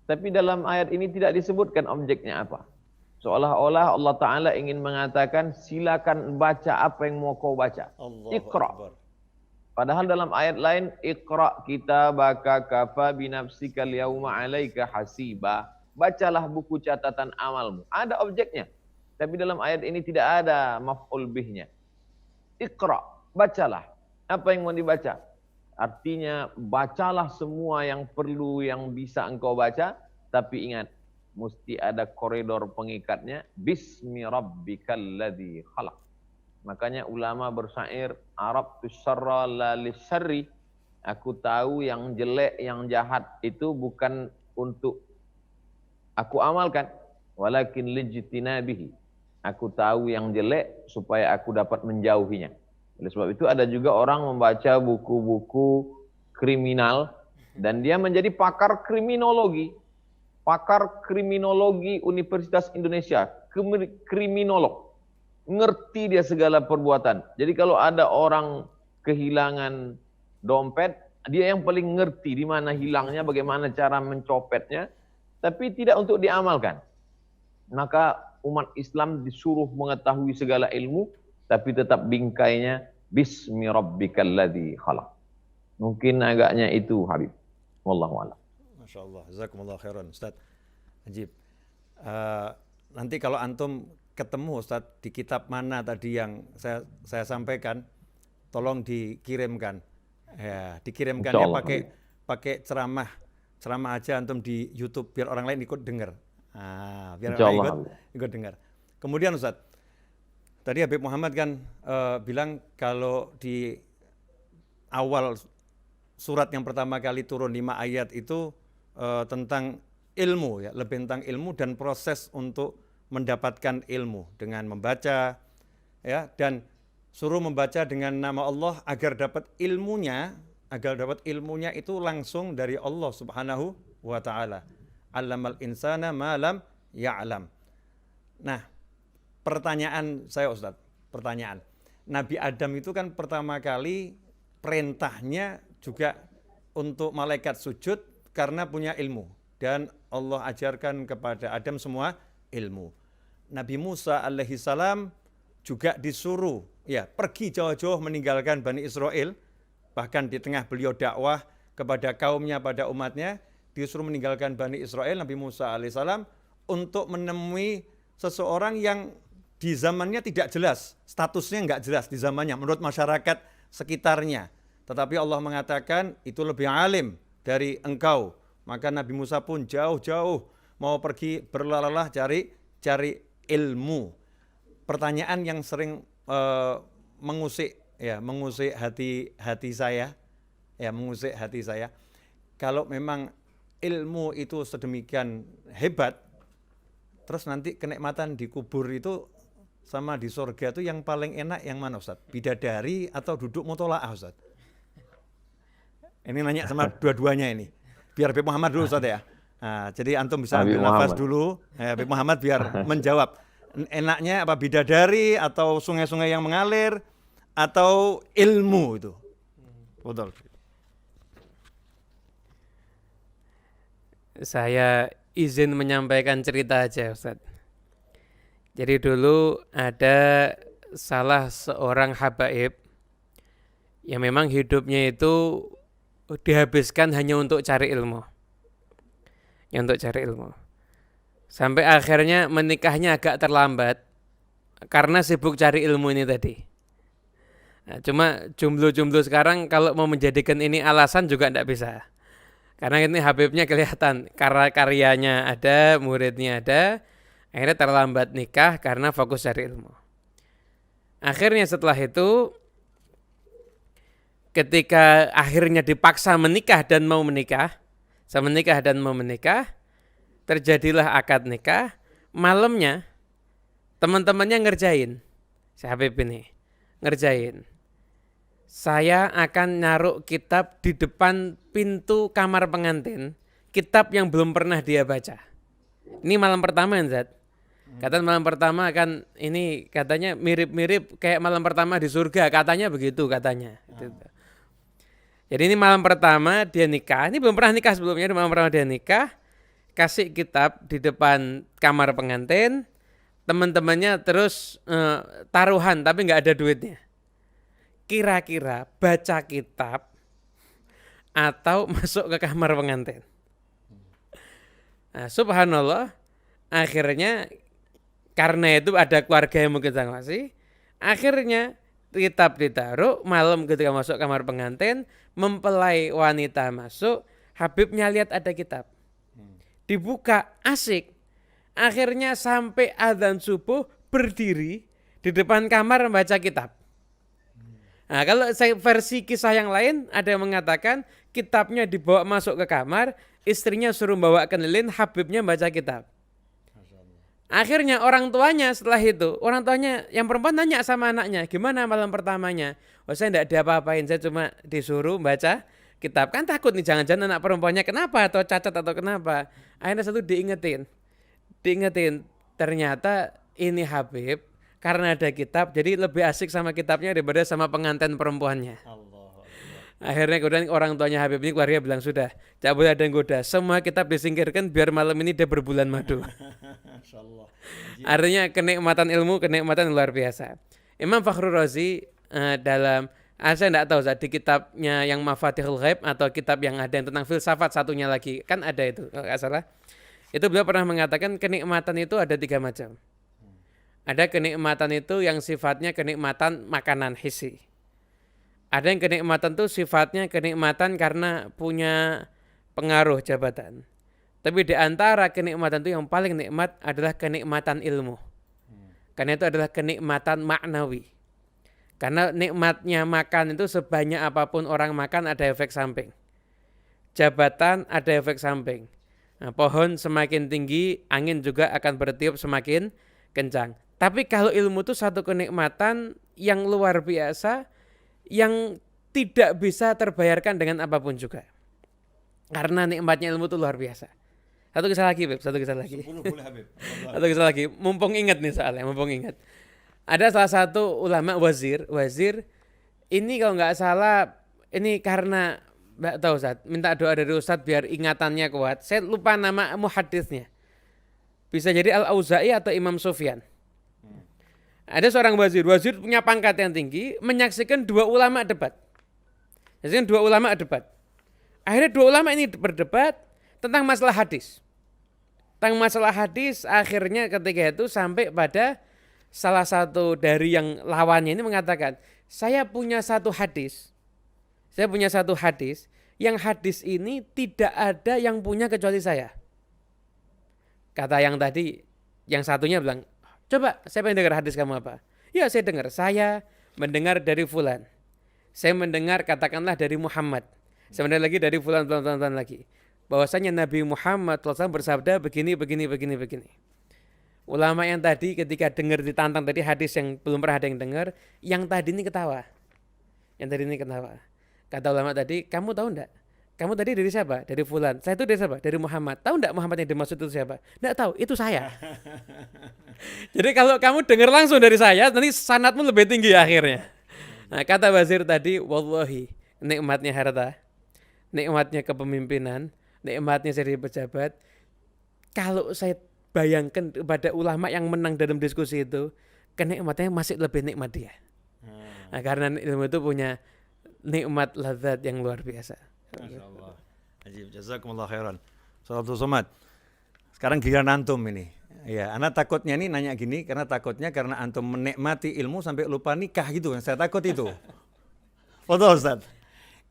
Tapi dalam ayat ini tidak disebutkan objeknya apa. Seolah-olah Allah Ta'ala ingin mengatakan, silakan baca apa yang mau kau baca. Iqra. Padahal dalam ayat lain, Iqra kitabaka kafa binafsikal yauma alaika hasiba. Bacalah buku catatan amalmu. Ada objeknya. Tapi dalam ayat ini tidak ada maf'ul bihnya. Iqra, bacalah. Apa yang mau dibaca? Artinya bacalah semua yang perlu, yang bisa engkau baca, tapi ingat, mesti ada koridor pengikatnya. Bismi rabbikal ladzi khalaq. Makanya ulama bersyair, Arabtu syarra la lisyarri. Aku tahu yang jelek, yang jahat itu bukan untuk aku amalkan, walakin lijtinabihi. Aku tahu yang jelek supaya aku dapat menjauhinya. Oleh sebab itu ada juga orang membaca buku-buku kriminal dan dia menjadi pakar kriminologi. Pakar kriminologi Universitas Indonesia, kriminolog. Ngerti dia segala perbuatan. Jadi kalau ada orang kehilangan dompet, dia yang paling ngerti di mana hilangnya, bagaimana cara mencopetnya, tapi tidak untuk diamalkan. Maka umat Islam disuruh mengetahui segala ilmu, tapi tetap bingkainya Bismi rabbikal ladzi khalaq. Mungkin agaknya itu, Habib. Wallahu a'lam. Masya Allah, jazakumullah khairan Ustaz. Ajib. Nanti kalau antum ketemu Ustaz di kitab mana tadi yang saya sampaikan, tolong dikirimkan. Ya, dikirimkannya pakai ceramah aja antum di YouTube biar orang lain ikut dengar. Biar orang lain ikut dengar. Kemudian Ustaz, tadi Habib Muhammad kan bilang kalau di awal surat yang pertama kali turun 5 ayat itu tentang ilmu, ya, lebih tentang ilmu dan proses untuk mendapatkan ilmu dengan membaca, ya, dan suruh membaca dengan nama Allah agar dapat ilmunya itu langsung dari Allah Subhanahu wa taala. Allamal insana ma lam ya'lam. Nah, pertanyaan saya Ustaz, Nabi Adam itu kan pertama kali perintahnya juga untuk malaikat sujud karena punya ilmu. Dan Allah ajarkan kepada Adam semua ilmu. Nabi Musa alaihi salam juga disuruh pergi jauh-jauh meninggalkan Bani Israel. Bahkan di tengah beliau dakwah kepada kaumnya, pada umatnya, disuruh meninggalkan Bani Israel, Nabi Musa alaihi salam, untuk menemui seseorang yang di zamannya tidak jelas, statusnya enggak jelas di zamannya menurut masyarakat sekitarnya. Tetapi Allah mengatakan itu lebih alim dari engkau. Maka Nabi Musa pun jauh-jauh mau pergi berlalah cari ilmu. Pertanyaan yang sering mengusik hati saya. Kalau memang ilmu itu sedemikian hebat, terus nanti kenikmatan di kubur itu sama di surga itu yang paling enak yang mana Ustaz? Bidadari atau duduk mutola'ah Ustaz? Ini nanya sama dua-duanya ini. Biar Habib Muhammad dulu Ustaz ya. Nah, jadi antum bisa ambil nafas dulu. Habib Muhammad biar menjawab. Enaknya apa, bidadari atau sungai-sungai yang mengalir atau ilmu itu? Betul. Saya izin menyampaikan cerita aja Ustaz. Jadi dulu ada salah seorang habaib yang memang hidupnya itu dihabiskan hanya untuk cari ilmu. Sampai akhirnya menikahnya agak terlambat karena sibuk cari ilmu ini tadi. Nah, cuma jomblo-jomblo sekarang kalau mau menjadikan ini alasan juga tidak bisa. Karena ini Habibnya kelihatan, karyanya ada, muridnya ada, akhirnya terlambat nikah karena fokus cari ilmu. Akhirnya setelah itu, ketika akhirnya dipaksa menikah dan mau menikah, terjadilah akad nikah. Malamnya teman-temannya ngerjain, si Habib ini ngerjain. Saya akan naruh kitab di depan pintu kamar pengantin, kitab yang belum pernah dia baca. Ini malam pertama Zat. Katanya malam pertama kan ini katanya mirip-mirip kayak malam pertama di surga, katanya begitu katanya. Jadi ini malam pertama dia nikah, ini belum pernah nikah sebelumnya, di malam pertama dia nikah, kasih kitab di depan kamar pengantin, teman-temannya terus taruhan tapi nggak ada duitnya. Kira-kira baca kitab atau masuk ke kamar pengantin. Nah, subhanallah, akhirnya karena itu ada keluarga yang mungkin masih, akhirnya kitab ditaruh, malam ketika masuk kamar pengantin, mempelai wanita masuk, Habibnya lihat ada kitab. Dibuka, asik. Akhirnya sampai adzan subuh berdiri di depan kamar membaca kitab. Nah, kalau versi kisah yang lain ada yang mengatakan kitabnya dibawa masuk ke kamar, istrinya suruh bawa ke lilin, Habibnya baca kitab. Akhirnya orang tuanya setelah itu, orang tuanya yang perempuan nanya sama anaknya, gimana malam pertamanya? Oh, saya tidak diapa-apain, saya cuma disuruh baca kitab. Kan takut nih jangan-jangan anak perempuannya kenapa atau cacat atau kenapa. Akhirnya satu diingetin, ternyata ini Habib karena ada kitab jadi lebih asik sama kitabnya daripada sama pengantin perempuannya. Akhirnya kemudian orang tuanya Habib ini keluarga bilang sudah, tidak boleh ada yang goda, semua kitab disingkirkan biar malam ini dia berbulan madu. Artinya kenikmatan ilmu, kenikmatan luar biasa. Imam Fakhrul Razi dalam saya tidak tahu di kitabnya yang Mafatihul Ghaib atau kitab yang ada yang tentang filsafat satunya lagi kan ada itu kalau nggak salah. Itu beliau pernah mengatakan kenikmatan itu ada 3 macam. Ada kenikmatan itu yang sifatnya kenikmatan makanan hissi. Ada yang kenikmatan itu sifatnya kenikmatan karena punya pengaruh jabatan. Tapi di antara kenikmatan itu yang paling nikmat adalah kenikmatan ilmu. Karena itu adalah kenikmatan maknawi. Karena nikmatnya makan itu sebanyak apapun orang makan ada efek samping. Jabatan ada efek samping. Nah, pohon semakin tinggi, angin juga akan bertiup semakin kencang. Tapi kalau ilmu itu satu kenikmatan yang luar biasa, yang tidak bisa terbayarkan dengan apapun juga. Karena nikmatnya ilmu itu luar biasa. Satu kisah lagi, Beb. Satu kisah lagi. 10 boleh, Habib. Satu kisah lagi. Mumpung ingat nih soalnya, mumpung ingat. Ada salah satu ulama wazir ini kalau nggak salah ini karena nggak tahu Ustaz, minta doa dari Ustaz biar ingatannya kuat. Saya lupa nama muhaditsnya. Bisa jadi Al-Auza'i atau Imam Sufyan. Ada seorang wazir punya pangkat yang tinggi, menyaksikan 2 ulama debat. Akhirnya 2 ulama ini berdebat tentang masalah hadis. Akhirnya ketika itu sampai pada salah satu dari yang lawannya ini mengatakan, saya punya satu hadis yang hadis ini tidak ada yang punya kecuali saya. Kata yang tadi, yang satunya bilang, coba saya pengen dengar hadis kamu apa? Ya saya dengar, saya mendengar dari fulan. Saya mendengar katakanlah dari Muhammad. Saya mendengar lagi dari fulan lagi. Bahwasanya Nabi Muhammad SAW bersabda begini. Ulama yang tadi ketika dengar ditantang tadi hadis yang belum pernah ada yang dengar, yang tadi ini ketawa. Kata ulama tadi, kamu tahu enggak? Kamu tadi dari siapa? Dari fulan. Saya itu dari siapa? Dari Muhammad. Tahu enggak Muhammad yang dimaksud itu siapa? Enggak tahu, itu saya. Jadi kalau kamu dengar langsung dari saya, nanti sanadmu lebih tinggi akhirnya. Nah, kata wazir tadi, wallahi, nikmatnya harta, nikmatnya kepemimpinan, nikmatnya jadi pejabat. Kalau saya bayangkan kepada ulama yang menang dalam diskusi itu, kenikmatannya masih lebih nikmat dia. Nah, karena ilmu itu punya nikmat lezat yang luar biasa. Masyaallah. Ajib, jazakumullah khairan. Salatul Somad. Sekarang giliran antum ini. Ya, anak takutnya nih nanya gini karena antum menikmati ilmu sampai lupa nikah gitu. Saya takut itu. Betul Ustaz.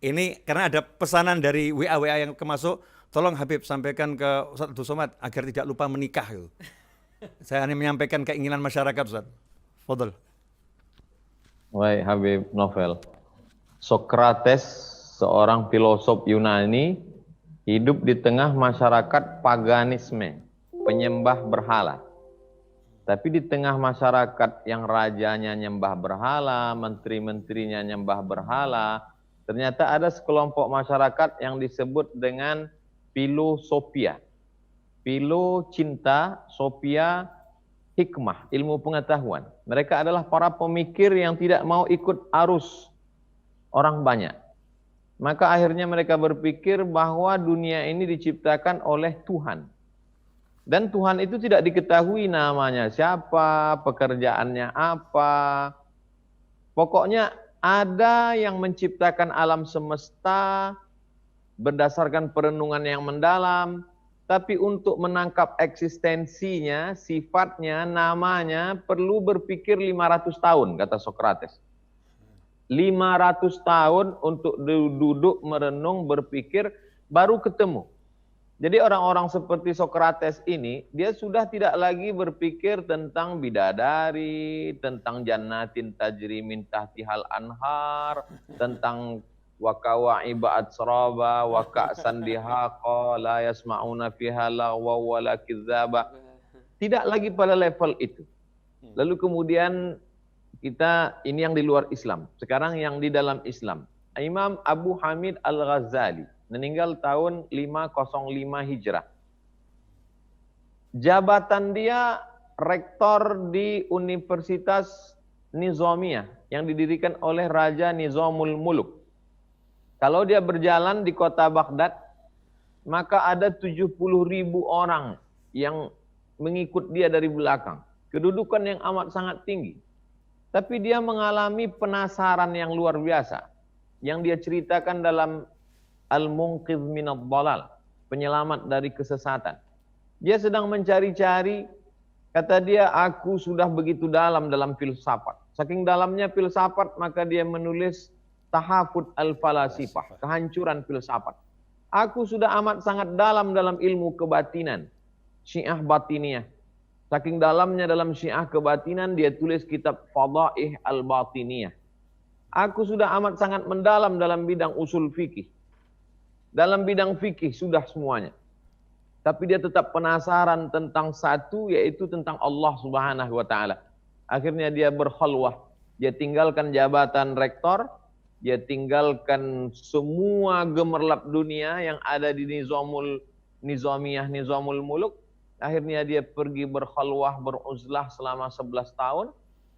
Ini karena ada pesanan dari WA yang kemasuk, tolong Habib sampaikan ke Ustaz Abdul Somad agar tidak lupa menikah gitu. Saya hanya menyampaikan keinginan masyarakat Ustaz. Fadhil. Baik Habib Novel. Sokrates, seorang filosof Yunani, hidup di tengah masyarakat paganisme, penyembah berhala. Tapi di tengah masyarakat yang rajanya nyembah berhala, menteri-menterinya nyembah berhala, ternyata ada sekelompok masyarakat yang disebut dengan filosofia. Filo cinta, sofia hikmah, ilmu pengetahuan. Mereka adalah para pemikir yang tidak mau ikut arus orang banyak. Maka akhirnya mereka berpikir bahwa dunia ini diciptakan oleh Tuhan. Dan Tuhan itu tidak diketahui namanya siapa, pekerjaannya apa. Pokoknya ada yang menciptakan alam semesta berdasarkan perenungan yang mendalam. Tapi untuk menangkap eksistensinya, sifatnya, namanya perlu berpikir 500 tahun, kata Sokrates. 500 tahun untuk duduk, merenung, berpikir, baru ketemu. Jadi orang-orang seperti Sokrates ini, dia sudah tidak lagi berpikir tentang bidadari, tentang jannatin tajri min tahtihal anhar, tentang wakawa'iba atsraba, waka'san dihaqa, la yasma'una fiha lagwa wala kidzaba. Tidak lagi pada level itu. Lalu kemudian kita, ini yang di luar Islam. Sekarang yang di dalam Islam. Imam Abu Hamid Al-Ghazali meninggal tahun 505 Hijrah. Jabatan dia rektor di Universitas Nizamiyah yang didirikan oleh Raja Nizamul Muluk. Kalau dia berjalan di kota Baghdad, maka ada 70.000 orang yang mengikut dia dari belakang. Kedudukan yang amat sangat tinggi. Tapi dia mengalami penasaran yang luar biasa. Yang dia ceritakan dalam Al-Munqidh minad Dhalal, penyelamat dari kesesatan. Dia sedang mencari-cari, kata dia, aku sudah begitu dalam filsafat. Saking dalamnya filsafat, maka dia menulis Tahafut al-Falasifah, kehancuran filsafat. Aku sudah amat sangat dalam ilmu kebatinan, Syiah Batiniyah. Saking dalamnya dalam Syiah kebatinan, dia tulis kitab Fadaih al-Batiniyah. Aku sudah amat sangat mendalam dalam bidang usul fikih. Dalam bidang fikih sudah semuanya. Tapi dia tetap penasaran tentang satu, yaitu tentang Allah Subhanahu wa Ta'ala. Akhirnya dia berkhalwah. Dia tinggalkan jabatan rektor, dia tinggalkan semua gemerlap dunia yang ada di Nizamiyah, Nizamul Muluk. Akhirnya dia pergi berkhalwah, beruzlah selama 11 tahun.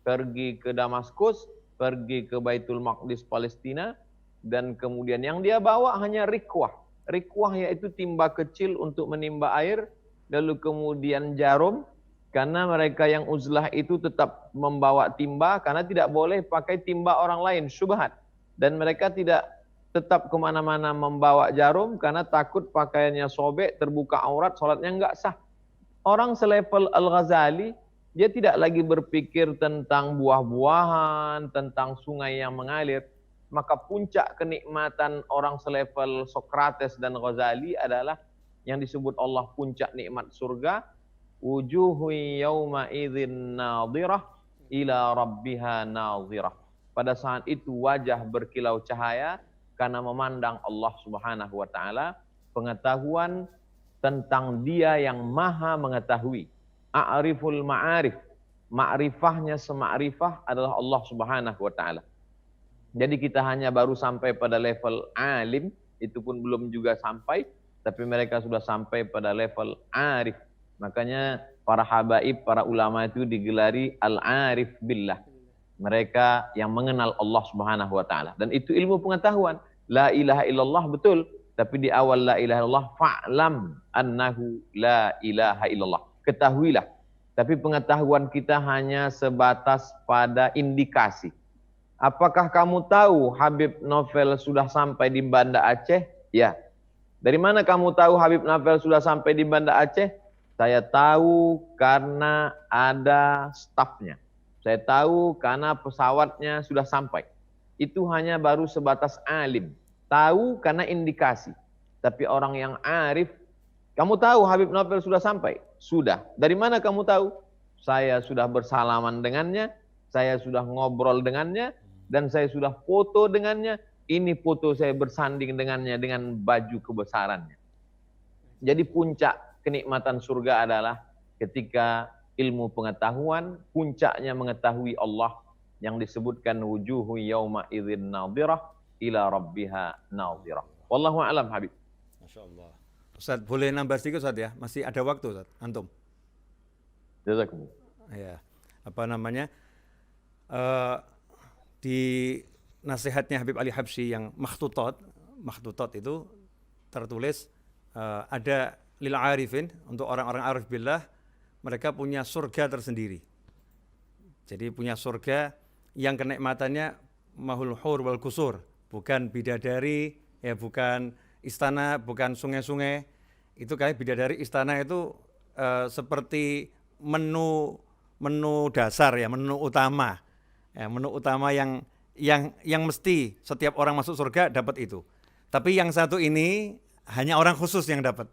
Pergi ke Damaskus, pergi ke Baitul Maqdis Palestina. Dan kemudian yang dia bawa hanya rikwah. Rikwah yaitu timba kecil untuk menimba air. Lalu kemudian jarum. Karena mereka yang uzlah itu tetap membawa timba. Karena tidak boleh pakai timba orang lain, syubhat. Dan mereka tidak tetap kemana-mana membawa jarum. Karena takut pakaiannya sobek, terbuka aurat, sholatnya enggak sah. Orang selevel Al-Ghazali, dia tidak lagi berpikir tentang buah-buahan, tentang sungai yang mengalir. Maka puncak kenikmatan orang selevel Sokrates dan Ghazali adalah yang disebut Allah puncak nikmat surga. Wujuhu yawma idzin nadhirah ila rabbiha nadhirah. Pada saat itu wajah berkilau cahaya karena memandang Allah Subhanahu wa Ta'ala. Pengetahuan tentang Dia yang Maha mengetahui. A'riful ma'arif. Ma'rifahnya sema'rifah adalah Allah Subhanahu wa Ta'ala. Jadi kita hanya baru sampai pada level alim, itu pun belum juga sampai, tapi mereka sudah sampai pada level arif. Makanya para habaib, para ulama itu digelari al-arif billah. Mereka yang mengenal Allah Subhanahu wa Ta'ala. Dan itu ilmu pengetahuan. La ilaha illallah betul, tapi di awal la ilaha illallah fa'lam annahu la ilaha illallah. Ketahuilah. Tapi pengetahuan kita hanya sebatas pada indikasi. Apakah kamu tahu Habib Novel sudah sampai di Banda Aceh? Ya. Dari mana kamu tahu Habib Novel sudah sampai di Banda Aceh? Saya tahu karena ada stafnya. Saya tahu karena pesawatnya sudah sampai. Itu hanya baru sebatas alim. Tahu karena indikasi. Tapi orang yang arif, kamu tahu Habib Novel sudah sampai? Sudah. Dari mana kamu tahu? Saya sudah bersalaman dengannya, saya sudah ngobrol dengannya, dan saya sudah foto dengannya. Ini foto saya bersanding dengannya dengan baju kebesarannya. Jadi puncak kenikmatan surga adalah ketika ilmu pengetahuan, puncaknya mengetahui Allah yang disebutkan wujuhu yauma idzin nadhirah ila rabbiha nadhirah. Wallahu a'lam Habib. Masyaallah. Ustaz, boleh nambah sedikit Ustaz ya? Masih ada waktu Ustaz, antum. Jazakumullah. Ya. Apa namanya? Di nasihatnya Habib Ali Habsyi yang makhtutat itu tertulis ada lil arifin, untuk orang-orang arif billah, mereka punya surga tersendiri. Jadi punya surga yang kenikmatannya mahul hur wal kusur, bukan bidadari, ya bukan istana, bukan sungai-sungai. Itu kayak bidadari, istana itu seperti menu dasar ya, menu utama. Ya, menu utama yang yang mesti setiap orang masuk surga dapat itu. Tapi yang satu ini hanya orang khusus yang dapat.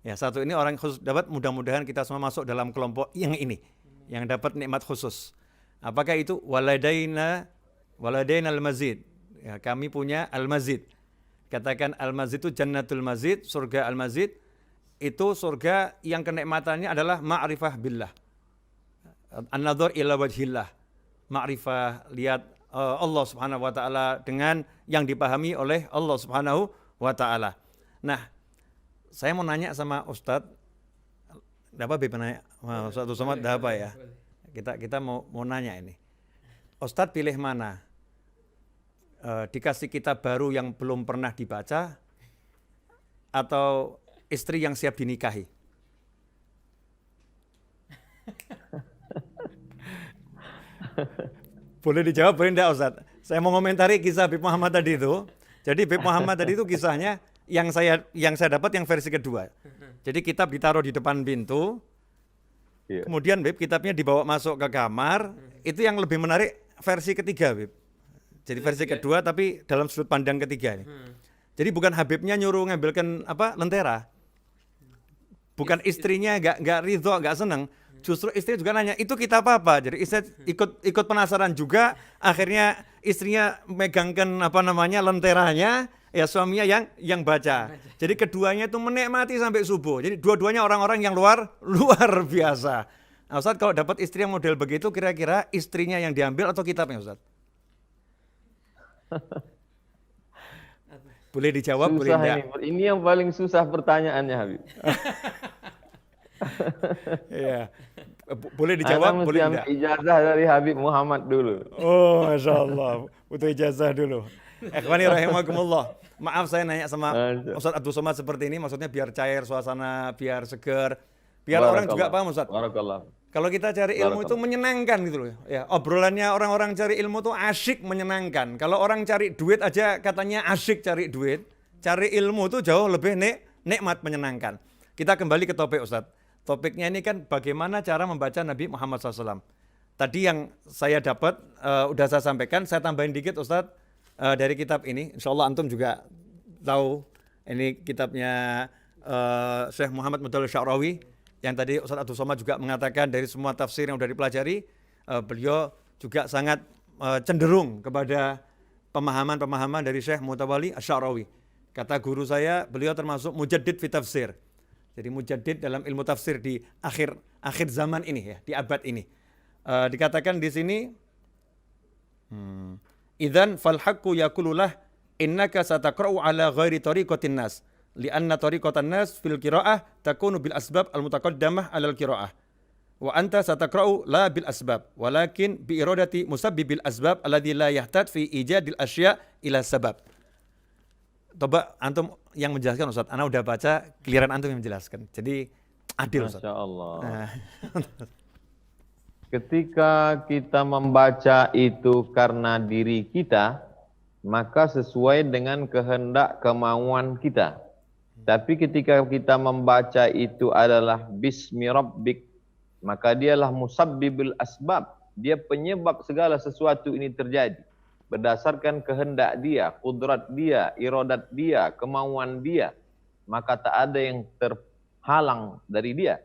Ya, satu ini orang khusus dapat, mudah-mudahan kita semua masuk dalam kelompok yang ini, yang dapat nikmat khusus. Apakah itu? Waladaina al-mazid. Ya, kami punya al-mazid. Katakan al-mazid itu jannatul mazid, surga al-mazid. Itu surga yang kenikmatannya adalah ma'rifah billah. An-nadhar ila wajhillah. Ma'rifah, lihat Allah Subhanahu wa taala dengan yang dipahami oleh Allah Subhanahu wa taala. Nah, saya mau nanya sama Ustadz, apa Beb nanya? Ustadz Somad, apa ya? Kita mau nanya ini. Ustadz pilih mana? Dikasih kitab baru yang belum pernah dibaca atau istri yang siap dinikahi? Boleh dijawab, boleh enggak Ustadz? Saya mau komentari kisah Beb Muhammad tadi itu. Jadi Beb Muhammad tadi itu kisahnya yang saya dapat yang versi kedua. Jadi kitab ditaruh di depan pintu. Kemudian Beb kitabnya dibawa masuk ke kamar. Itu yang lebih menarik versi ketiga Beb. Jadi versi kedua tapi dalam sudut pandang ketiga. Jadi bukan Habibnya nyuruh ngambilkan lentera. Bukan istrinya enggak ridho, enggak senang. Justru istri juga nanya, itu kitab apa? Jadi istri ikut penasaran juga, akhirnya istrinya megangkan lenteranya, ya suaminya yang baca. Jadi keduanya itu menikmati sampai subuh. Jadi dua-duanya orang-orang yang luar biasa. Nah, Ustadz kalau dapat istri yang model begitu, kira-kira istrinya yang diambil atau kitabnya Ustadz? Boleh dijawab, boleh enggak? Ini yang paling susah pertanyaannya Habib. Iya. Boleh dijawab, boleh enggak? Ijazah dari Habib Muhammad dulu. Oh, Masya Allah. Butuh ijazah dulu. Ikhwani rahimakumullah. Maaf saya nanya sama Ustadz Abdul Somad seperti ini, maksudnya biar cair suasana, biar seger. Biar orang juga paham Ustadz. Kalau kita cari ilmu itu menyenangkan gitu loh. Ya, obrolannya orang-orang cari ilmu itu asyik menyenangkan. Kalau orang cari duit aja katanya asyik cari duit. Cari ilmu itu jauh lebih nikmat menyenangkan. Kita kembali ke topik Ustadz. Topiknya ini kan bagaimana cara membaca Nabi Muhammad SAW. Tadi yang saya dapat, udah saya sampaikan, saya tambahin dikit Ustadz dari kitab ini. Insya Allah Antum juga tahu, ini kitabnya Syekh Muhammad Mutawalli Sya'rawi, yang tadi Ustadz Abdul Somad juga mengatakan dari semua tafsir yang sudah dipelajari, beliau juga sangat cenderung kepada pemahaman-pemahaman dari Syekh Mutawalli Sya'rawi. Kata guru saya, beliau termasuk mujaddid fi tafsir. Jadi mujaddid dalam ilmu tafsir di akhir zaman ini ya, di abad ini. Dikatakan di sini, idzan fal haqqu yaqululah innaka sataqra'u ala ghairi tariqatin nas li'anna tariqatan nas fil qira'ah takunu bil asbab al mutaqaddamah ala al qira'ah wa anta sataqra'u la bil asbab walakin bi iradati musabbibil asbab alladhi la yahtad fi ijadil asya' ila sabab. Coba Antum yang menjelaskan Ustaz, Ana udah baca, giliran Antum yang menjelaskan. Jadi adil Ustaz. Masya Allah. Ketika kita membaca itu karena diri kita, maka sesuai dengan kehendak kemauan kita. Tapi ketika kita membaca itu adalah Bismi Rabbik, maka dialah musabbibul asbab. Dia penyebab segala sesuatu ini terjadi. Berdasarkan kehendak dia, kudrat dia, iradat dia, kemauan dia, maka tak ada yang terhalang dari dia.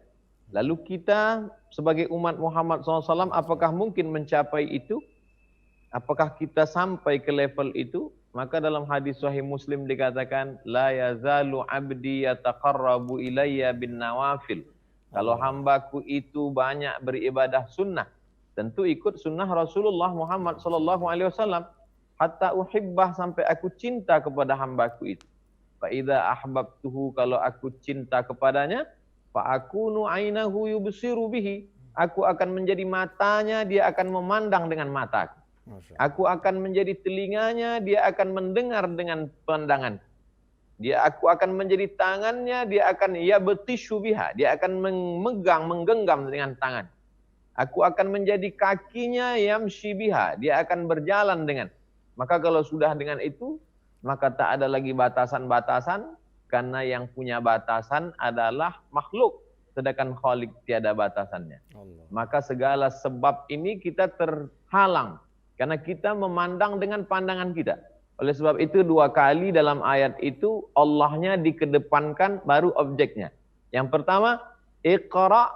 Lalu kita sebagai umat Muhammad SAW, apakah mungkin mencapai itu? Apakah kita sampai ke level itu? Maka dalam hadis Sahih Muslim dikatakan, La yazalu abdi yataqarrabu ilayya bin nawafil. Kalau hambaku itu banyak beribadah sunnah, tentu ikut sunnah Rasulullah Muhammad SAW. Hatta uhibbah, sampai aku cinta kepada hambaku itu. Fa idza ahbabtuhu, kalau aku cinta kepadanya, fa akunu ainahu yubsiru bihi, aku akan menjadi matanya, dia akan memandang dengan mataku. Aku akan menjadi telinganya, dia akan mendengar dengan pandangan. Aku akan menjadi tangannya, dia akan yabtishu biha, dia akan memegang, menggenggam dengan tangan. Aku akan menjadi kakinya, yamshi biha, dia akan berjalan dengan. Maka kalau sudah dengan itu, maka tak ada lagi batasan-batasan, karena yang punya batasan adalah makhluk, sedangkan Khalik tiada batasannya. Allah. Maka segala sebab ini kita terhalang Karena kita memandang dengan pandangan kita. Oleh sebab itu 2 kali dalam ayat itu Allahnya dikedepankan baru objeknya. Yang pertama, Iqra,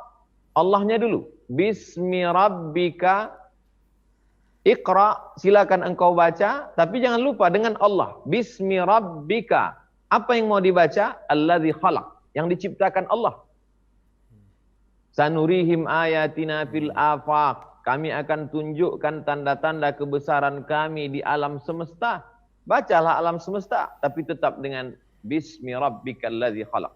Allahnya dulu. Bismi rabbika. Iqra, silakan engkau baca, tapi jangan lupa dengan Allah. Bismi rabbika. Apa yang mau dibaca? Alladzi khalaq, yang diciptakan Allah. Sanurihim ayatina fil afaq. Kami akan tunjukkan tanda-tanda kebesaran kami di alam semesta. Bacalah alam semesta, tapi tetap dengan Bismi rabbikal ladzi khalaq.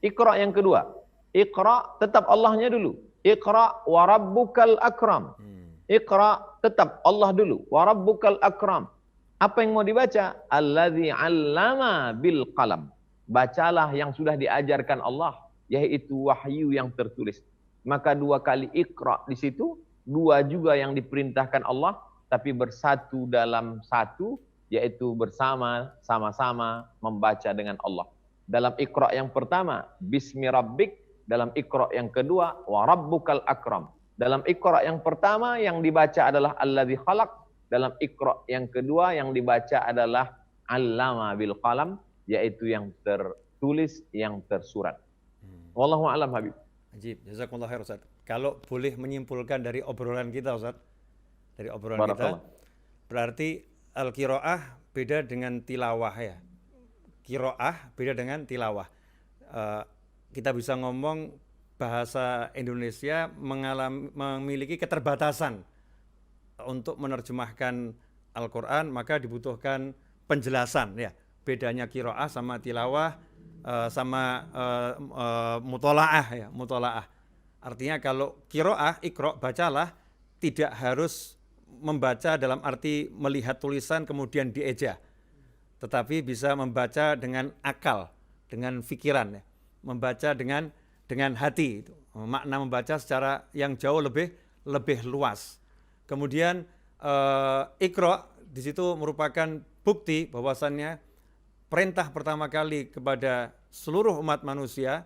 Iqra yang kedua. Iqra, tetap Allahnya dulu. Iqra wa rabbukal akram. Iqra, tetap Allah dulu. Wa rabbukal akram. Apa yang mau dibaca? Alladzi 'allama bil qalam. Bacalah yang sudah diajarkan Allah, yaitu wahyu yang tertulis. Maka 2 kali Iqra di situ, 2 juga yang diperintahkan Allah, tapi bersatu dalam satu, yaitu bersama, sama-sama membaca dengan Allah. Dalam Iqra yang pertama, Bismi Rabbik. Dalam Iqra yang kedua, Wa Rabbukal Akram. Dalam Iqra yang pertama yang dibaca adalah Alladzi Khalaq. Dalam Iqra yang kedua yang dibaca adalah Allama bil Qalam, yaitu yang tertulis, yang tersurat. Wallahu a'lam Habib. Ajib, jazakumullah khair Ustaz. Kalau boleh menyimpulkan dari obrolan kita Ustaz, dari obrolan kita, berarti al-qiraah beda dengan tilawah ya. Qiraah beda dengan tilawah. Kita bisa ngomong bahasa Indonesia memiliki keterbatasan untuk menerjemahkan Al-Quran, maka dibutuhkan penjelasan ya. Bedanya qiraah sama tilawah, sama mutolaah ya, mutolaah. Artinya kalau qiraah, iqra, bacalah, tidak harus membaca dalam arti melihat tulisan kemudian dieja, tetapi bisa membaca dengan akal, dengan pikiran ya. Membaca dengan hati, makna membaca secara yang jauh lebih luas. Kemudian iqra di situ merupakan bukti bahwasannya perintah pertama kali kepada seluruh umat manusia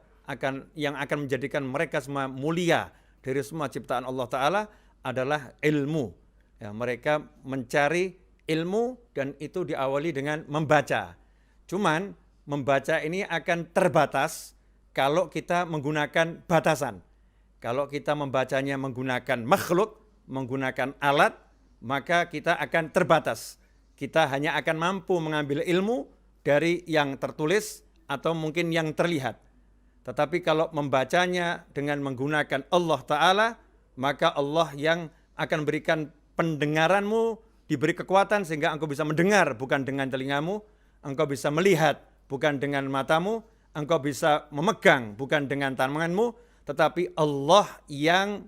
yang akan menjadikan mereka semua mulia dari semua ciptaan Allah Ta'ala adalah ilmu. Ya, mereka mencari ilmu dan itu diawali dengan membaca. Cuman membaca ini akan terbatas kalau kita menggunakan batasan. Kalau kita membacanya menggunakan makhluk, menggunakan alat, maka kita akan terbatas. Kita hanya akan mampu mengambil ilmu dari yang tertulis atau mungkin yang terlihat. Tetapi kalau membacanya dengan menggunakan Allah Ta'ala, maka Allah yang akan berikan pendengaranmu, diberi kekuatan sehingga engkau bisa mendengar bukan dengan telingamu, engkau bisa melihat bukan dengan matamu, engkau bisa memegang bukan dengan tanganmu, tetapi Allah yang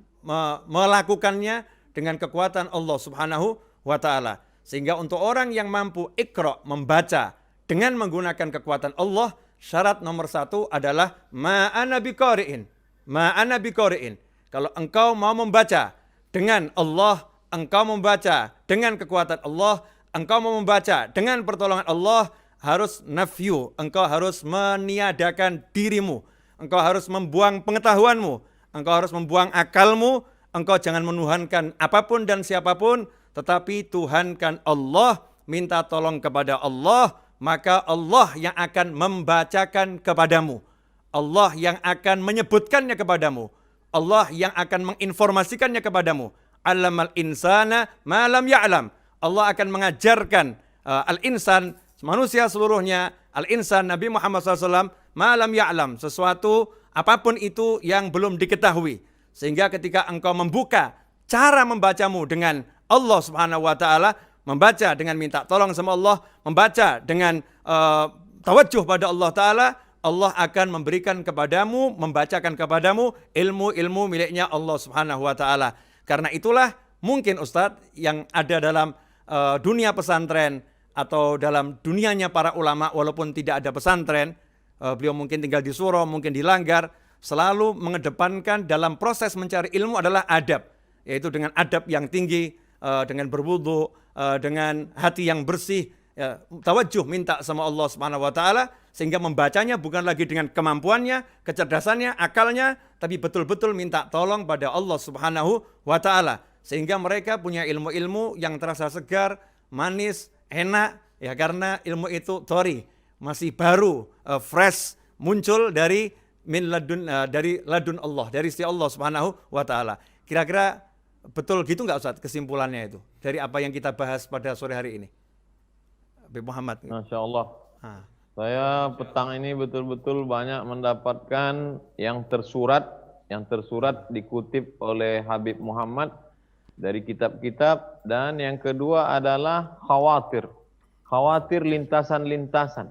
melakukannya dengan kekuatan Allah Subhanahu wa Ta'ala. Sehingga untuk orang yang mampu iqra, membaca dengan menggunakan kekuatan Allah, syarat nomor 1 adalah ma'ana biqari'in. Ma'ana biqari'in. Kalau engkau mau membaca dengan Allah, engkau membaca dengan kekuatan Allah, engkau mau membaca dengan pertolongan Allah, harus nafyu, engkau harus meniadakan dirimu, engkau harus membuang pengetahuanmu, engkau harus membuang akalmu, engkau jangan menuhankan apapun dan siapapun, tetapi tuhankan Allah, minta tolong kepada Allah, maka Allah yang akan membacakan kepadamu, Allah yang akan menyebutkannya kepadamu, Allah yang akan menginformasikannya kepadamu. Allamal insana ma lam ya'lam. Allah akan mengajarkan al-insan, manusia seluruhnya, al-insan Nabi Muhammad SAW, ma lam ya'lam, sesuatu apapun itu yang belum diketahui. Sehingga ketika engkau membuka cara membacamu dengan Allah Subhanahu wa Ta'ala, membaca dengan minta tolong sama Allah, membaca dengan tawajuh pada Allah Ta'ala, Allah akan memberikan kepadamu, membacakan kepadamu ilmu-ilmu miliknya Allah Subhanahu wa Ta'ala. Karena itulah mungkin Ustadz yang ada dalam dunia pesantren atau dalam dunianya para ulama, walaupun tidak ada pesantren, beliau mungkin tinggal di Suro, mungkin di Langgar, selalu mengedepankan dalam proses mencari ilmu adalah adab, yaitu dengan adab yang tinggi, dengan berwudu, dengan hati yang bersih, ya, tawajuh minta sama Allah Subhanahu wa Ta'ala, sehingga membacanya bukan lagi dengan kemampuannya, kecerdasannya, akalnya, tapi betul-betul minta tolong pada Allah Subhanahu wa Ta'ala. Sehingga mereka punya ilmu-ilmu yang terasa segar, manis, enak, ya karena ilmu itu tori, masih baru, fresh, muncul dari dari ladun Allah, dari sisi Allah Subhanahu wa taala. Kira-kira betul gitu nggak Ustaz kesimpulannya itu dari apa yang kita bahas pada sore hari ini? Habib Muhammad. Masya Allah. Ah. Saya petang ini betul-betul banyak mendapatkan yang tersurat dikutip oleh Habib Muhammad dari kitab-kitab, dan yang kedua adalah khawatir lintasan-lintasan,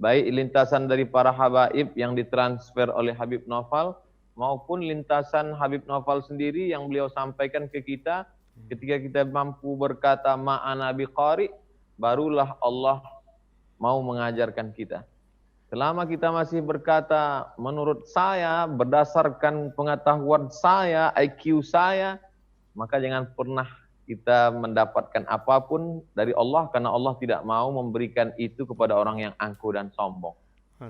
baik lintasan dari para habaib yang ditransfer oleh Habib Naufal maupun lintasan Habib Naufal sendiri yang beliau sampaikan ke kita. Ketika kita mampu berkata ma'ana biqari, barulah Allah mau mengajarkan kita. Selama kita masih berkata menurut saya, berdasarkan pengetahuan saya, IQ saya, maka jangan pernah kita mendapatkan apapun dari Allah, karena Allah tidak mau memberikan itu kepada orang yang angkuh dan sombong.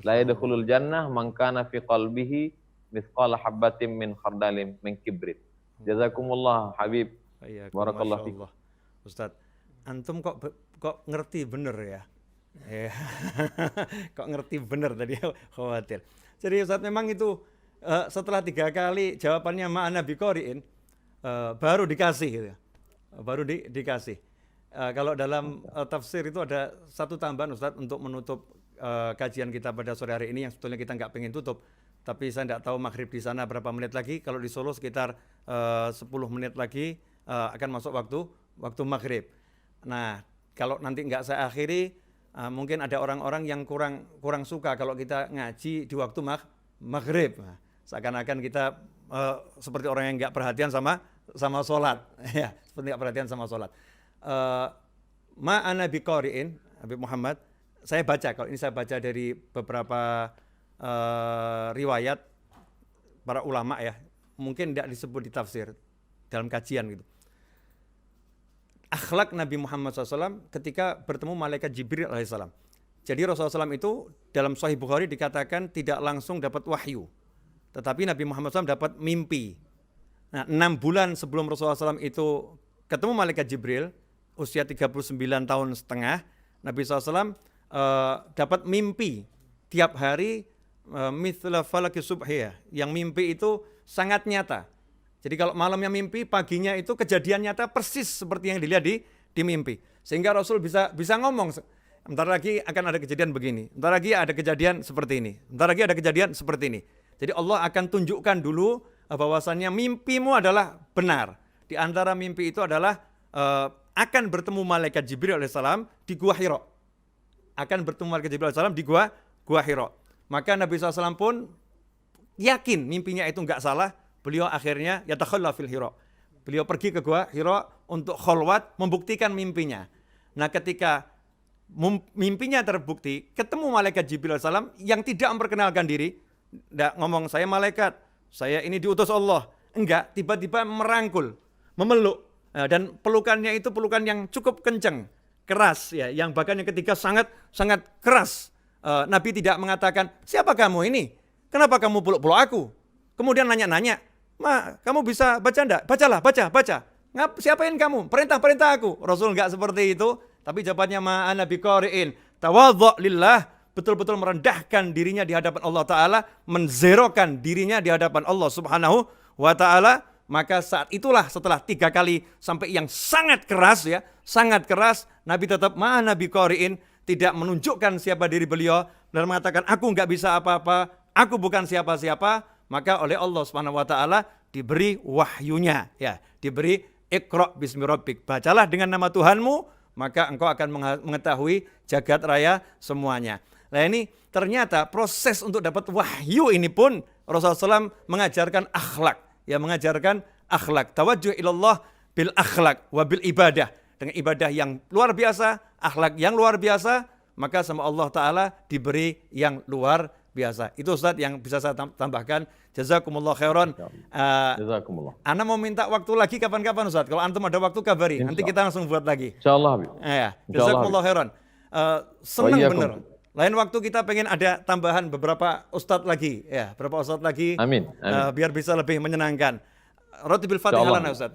La yadkhulul jannah man kana fi qalbihi mithqala habbatin min khardalin min kibrit. Jazakumullah Habib. Barakallah fiik. Ustaz, antum kok ngerti bener ya? Kok ngerti bener tadi, khawatir. Jadi Ustaz memang itu setelah 3 kali jawabannya ma'ana biqari'in, baru dikasih gitu. Baru dikasih. Kalau dalam tafsir itu ada satu tambahan Ustaz untuk menutup kajian kita pada sore hari ini yang sebetulnya kita nggak pengen tutup. Tapi saya nggak tahu maghrib di sana berapa menit lagi. Kalau di Solo sekitar 10 menit lagi akan masuk waktu maghrib. Nah, kalau nanti nggak saya akhiri, mungkin ada orang-orang yang kurang suka kalau kita ngaji di waktu maghrib. Nah, seakan-akan kita seperti orang yang nggak perhatian sama sholat. Ya, seperti nggak perhatian sama sholat. Ma'ana biqari'in, Habib Muhammad, saya baca, kalau ini saya baca dari beberapa riwayat para ulama ya, mungkin tidak disebut di tafsir dalam kajian gitu. Akhlak Nabi Muhammad SAW ketika bertemu malaikat Jibril alaihissalam. Jadi Rasulullah SAW itu dalam Sahih Bukhari dikatakan tidak langsung dapat wahyu, tetapi Nabi Muhammad SAW dapat mimpi. Nah, 6 bulan sebelum Rasulullah SAW itu ketemu malaikat Jibril, usia 39 tahun setengah, Nabi SAW dapat mimpi tiap hari mithla falaki subhiyah, yang mimpi itu sangat nyata. Jadi kalau malamnya mimpi, paginya itu kejadian nyata persis seperti yang dilihat di mimpi. Sehingga Rasul bisa ngomong, bentar lagi akan ada kejadian begini, bentar lagi ada kejadian seperti ini, bentar lagi ada kejadian seperti ini. Jadi Allah akan tunjukkan dulu bahwasannya mimpimu adalah benar. Di antara mimpi itu adalah akan bertemu malaikat Jibril alaihissalam di Gua Hira. Akan bertemu malaikat Jibril alaihissalam di Gua Hira. Maka Nabi SAW pun yakin mimpinya itu enggak salah. Beliau akhirnya yatakhalla fil Hira. Beliau pergi ke Gua Hira untuk kholwat membuktikan mimpinya. Nah, ketika mimpinya terbukti, ketemu malaikat Jibril alaihissalam yang tidak memperkenalkan diri, tidak ngomong saya malaikat, saya ini diutus Allah. Enggak, tiba-tiba merangkul, memeluk, dan pelukannya itu pelukan yang cukup kencang, keras ya, yang bahkan yang ketiga sangat keras. Nabi tidak mengatakan, siapa kamu ini? Kenapa kamu peluk-peluk aku? Kemudian nanya-nanya, kamu bisa baca enggak? Baca. Siapain kamu? Perintah aku. Rasul enggak seperti itu, tapi jawabannya ma'ana biqari'in. Tawadhu' lillah, betul-betul merendahkan dirinya di hadapan Allah Ta'ala, menzerokan dirinya di hadapan Allah Subhanahu wa Ta'ala. Maka saat itulah setelah 3 kali sampai yang sangat keras ya, sangat keras, Nabi tetap ma'ana biqari'in, tidak menunjukkan siapa diri beliau dan mengatakan aku enggak bisa apa-apa, aku bukan siapa-siapa. Maka oleh Allah Subhanahu wa Ta'ala diberi wahyunya ya, diberi Iqra bismi rabbik, bacalah dengan nama Tuhanmu, maka engkau akan mengetahui jagat raya semuanya. Nah, ini ternyata proses untuk dapat wahyu ini pun Rasulullah SAW mengajarkan akhlak, ya, mengajarkan akhlak. Tawajjuh ilallah bil akhlak wa bil ibadah, dengan ibadah yang luar biasa, akhlak yang luar biasa, maka sama Allah Ta'ala diberi yang luar biasa. Itu Ustaz yang bisa saya tambahkan. Jazakumullah khairan. Jazakumullah. Ana mau minta waktu lagi kapan-kapan Ustaz. Kalau antum ada waktu kabari, nanti kita langsung buat lagi. Insyaallah Habib. Ya, jazakumullah khairan. Senang bener. Lain waktu kita pengen ada tambahan beberapa ustadz lagi, ya, beberapa ustadz lagi. Amin. Biar bisa lebih menyenangkan. Roti bil Fatihah lana Ustaz.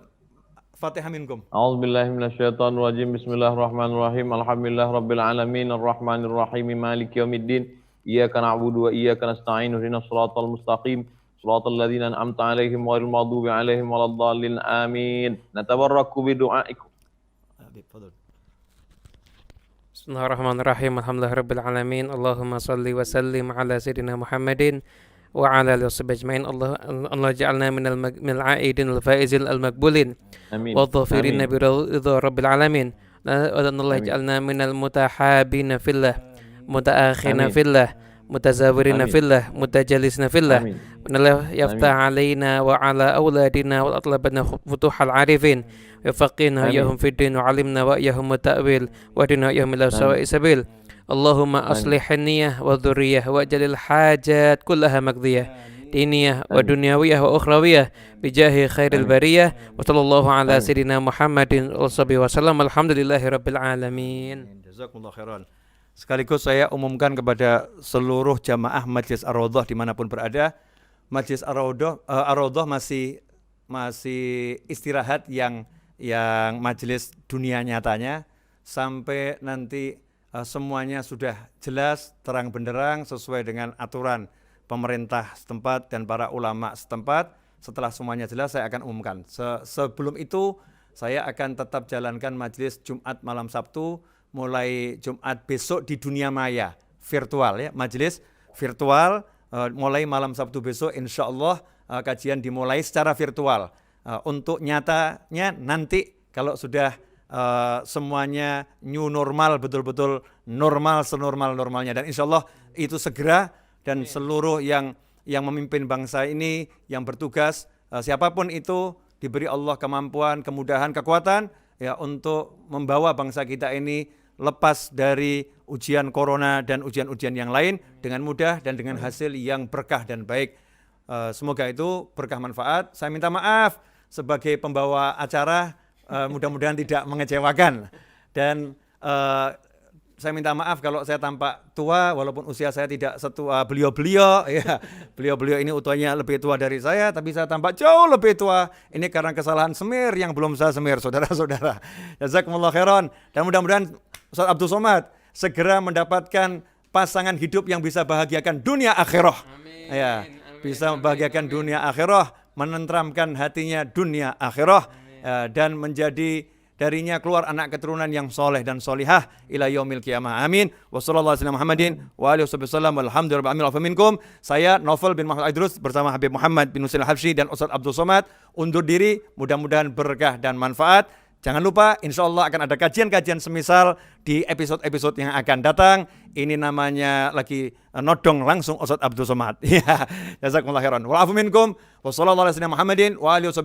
Fatihah minkum. A'udzu billahi minasyaitonir rajim. Bismillahirrahmanirrahim. Alhamdulillahirabbil alamin arrahmanir rahim maliki yaumiddin. Iyyaka na'budu wa iyyaka nasta'in. Ihdinas shiratal mustaqim. Shiratal ladzina an'amta 'alaihim ghairil maghdubi 'alaihim waladdallin. Amin. Natabarraku bi du'aikum. Bismillahirrahmanirrahim. Alhamdulillahirabbil alamin. Allahumma shalli wa sallim ala sayyidina Muhammadin wa ala alihi washabbihi ajmain. Allah ja'alna minal aidin al-faizil al-maqbulin Amin. wa dhafirina bi ridha rabbil alamin. Allah ja'alna minal mutahabina fillah, mutaakhina fillah, mutazawirina fillah, mutajalisina fillah. Allah yaftah alaina wa ala auladina wa atlabana futuhal arifin wa faqina yahum fid din wa alimna wa yahum ta'wil wa dina yahum ila sawa'i sabil. Allahumma aslih niyah wa dhurriyyah wa jalil hajat kullaha maqdiyah diniyah wa dunyawiyah wa ukhrawiyah bijahi khairil bariyah wa sallallahu ala sayyidina Muhammadin wa sahbihi wa sallam. Alhamdulillahi rabbil alamin. Jazakumullah khairan. Sekaligus saya umumkan kepada seluruh jamaah Majlis Ar-Raudhah dimanapun berada, Majlis Ar-Raudhah masih istirahat yang majelis dunia nyatanya sampai nanti semuanya sudah jelas, terang benderang sesuai dengan aturan pemerintah setempat dan para ulama setempat. Setelah semuanya jelas saya akan umumkan. Sebelum itu saya akan tetap jalankan majelis Jumat malam Sabtu mulai Jumat besok di dunia maya virtual ya, majelis virtual mulai malam Sabtu besok insya Allah kajian dimulai secara virtual. Untuk nyatanya nanti kalau sudah semuanya new normal, betul-betul normal senormal-normalnya, dan insya Allah itu segera, dan seluruh yang memimpin bangsa ini, yang bertugas siapapun itu diberi Allah kemampuan, kemudahan, kekuatan ya untuk membawa bangsa kita ini lepas dari ujian corona dan ujian-ujian yang lain dengan mudah dan dengan hasil yang berkah dan baik. Semoga itu berkah manfaat. Saya minta maaf sebagai pembawa acara, mudah-mudahan tidak mengecewakan, dan saya minta maaf kalau saya tampak tua walaupun usia saya tidak setua beliau-beliau ya. Beliau-beliau ini utuhnya lebih tua dari saya, tapi saya tampak jauh lebih tua. Ini karena kesalahan semir yang belum saya semir, saudara-saudara. Jazakumullah khairan. Dan mudah-mudahan Ustaz Abdul Somad segera mendapatkan pasangan hidup yang bisa bahagiakan dunia akhirah. Amin. Ya, bisa membahagiakan dunia akhirah, menenteramkan hatinya dunia akhirah, dan menjadi darinya keluar anak keturunan yang soleh dan solihah ila yaumil qiyamah. Amin. Wassallallahu alaihi Muhammadin wa alihi wasallam. Walhamdulillahi minkum. Saya Novel bin Muhammad Idrus bersama Habib Muhammad bin Husain Al-Habsyi dan Ustaz Abdul Somad undur diri. Mudah-mudahan berkah dan manfaat. Jangan lupa, insya Allah akan ada kajian-kajian semisal di episode-episode yang akan datang. Ini namanya lagi nodong langsung Ustaz Abdul Somad. Ya, jazakumullah khairan. Wa'afu minkum. Wassalamualaikum warahmatullahi wabarakatuh.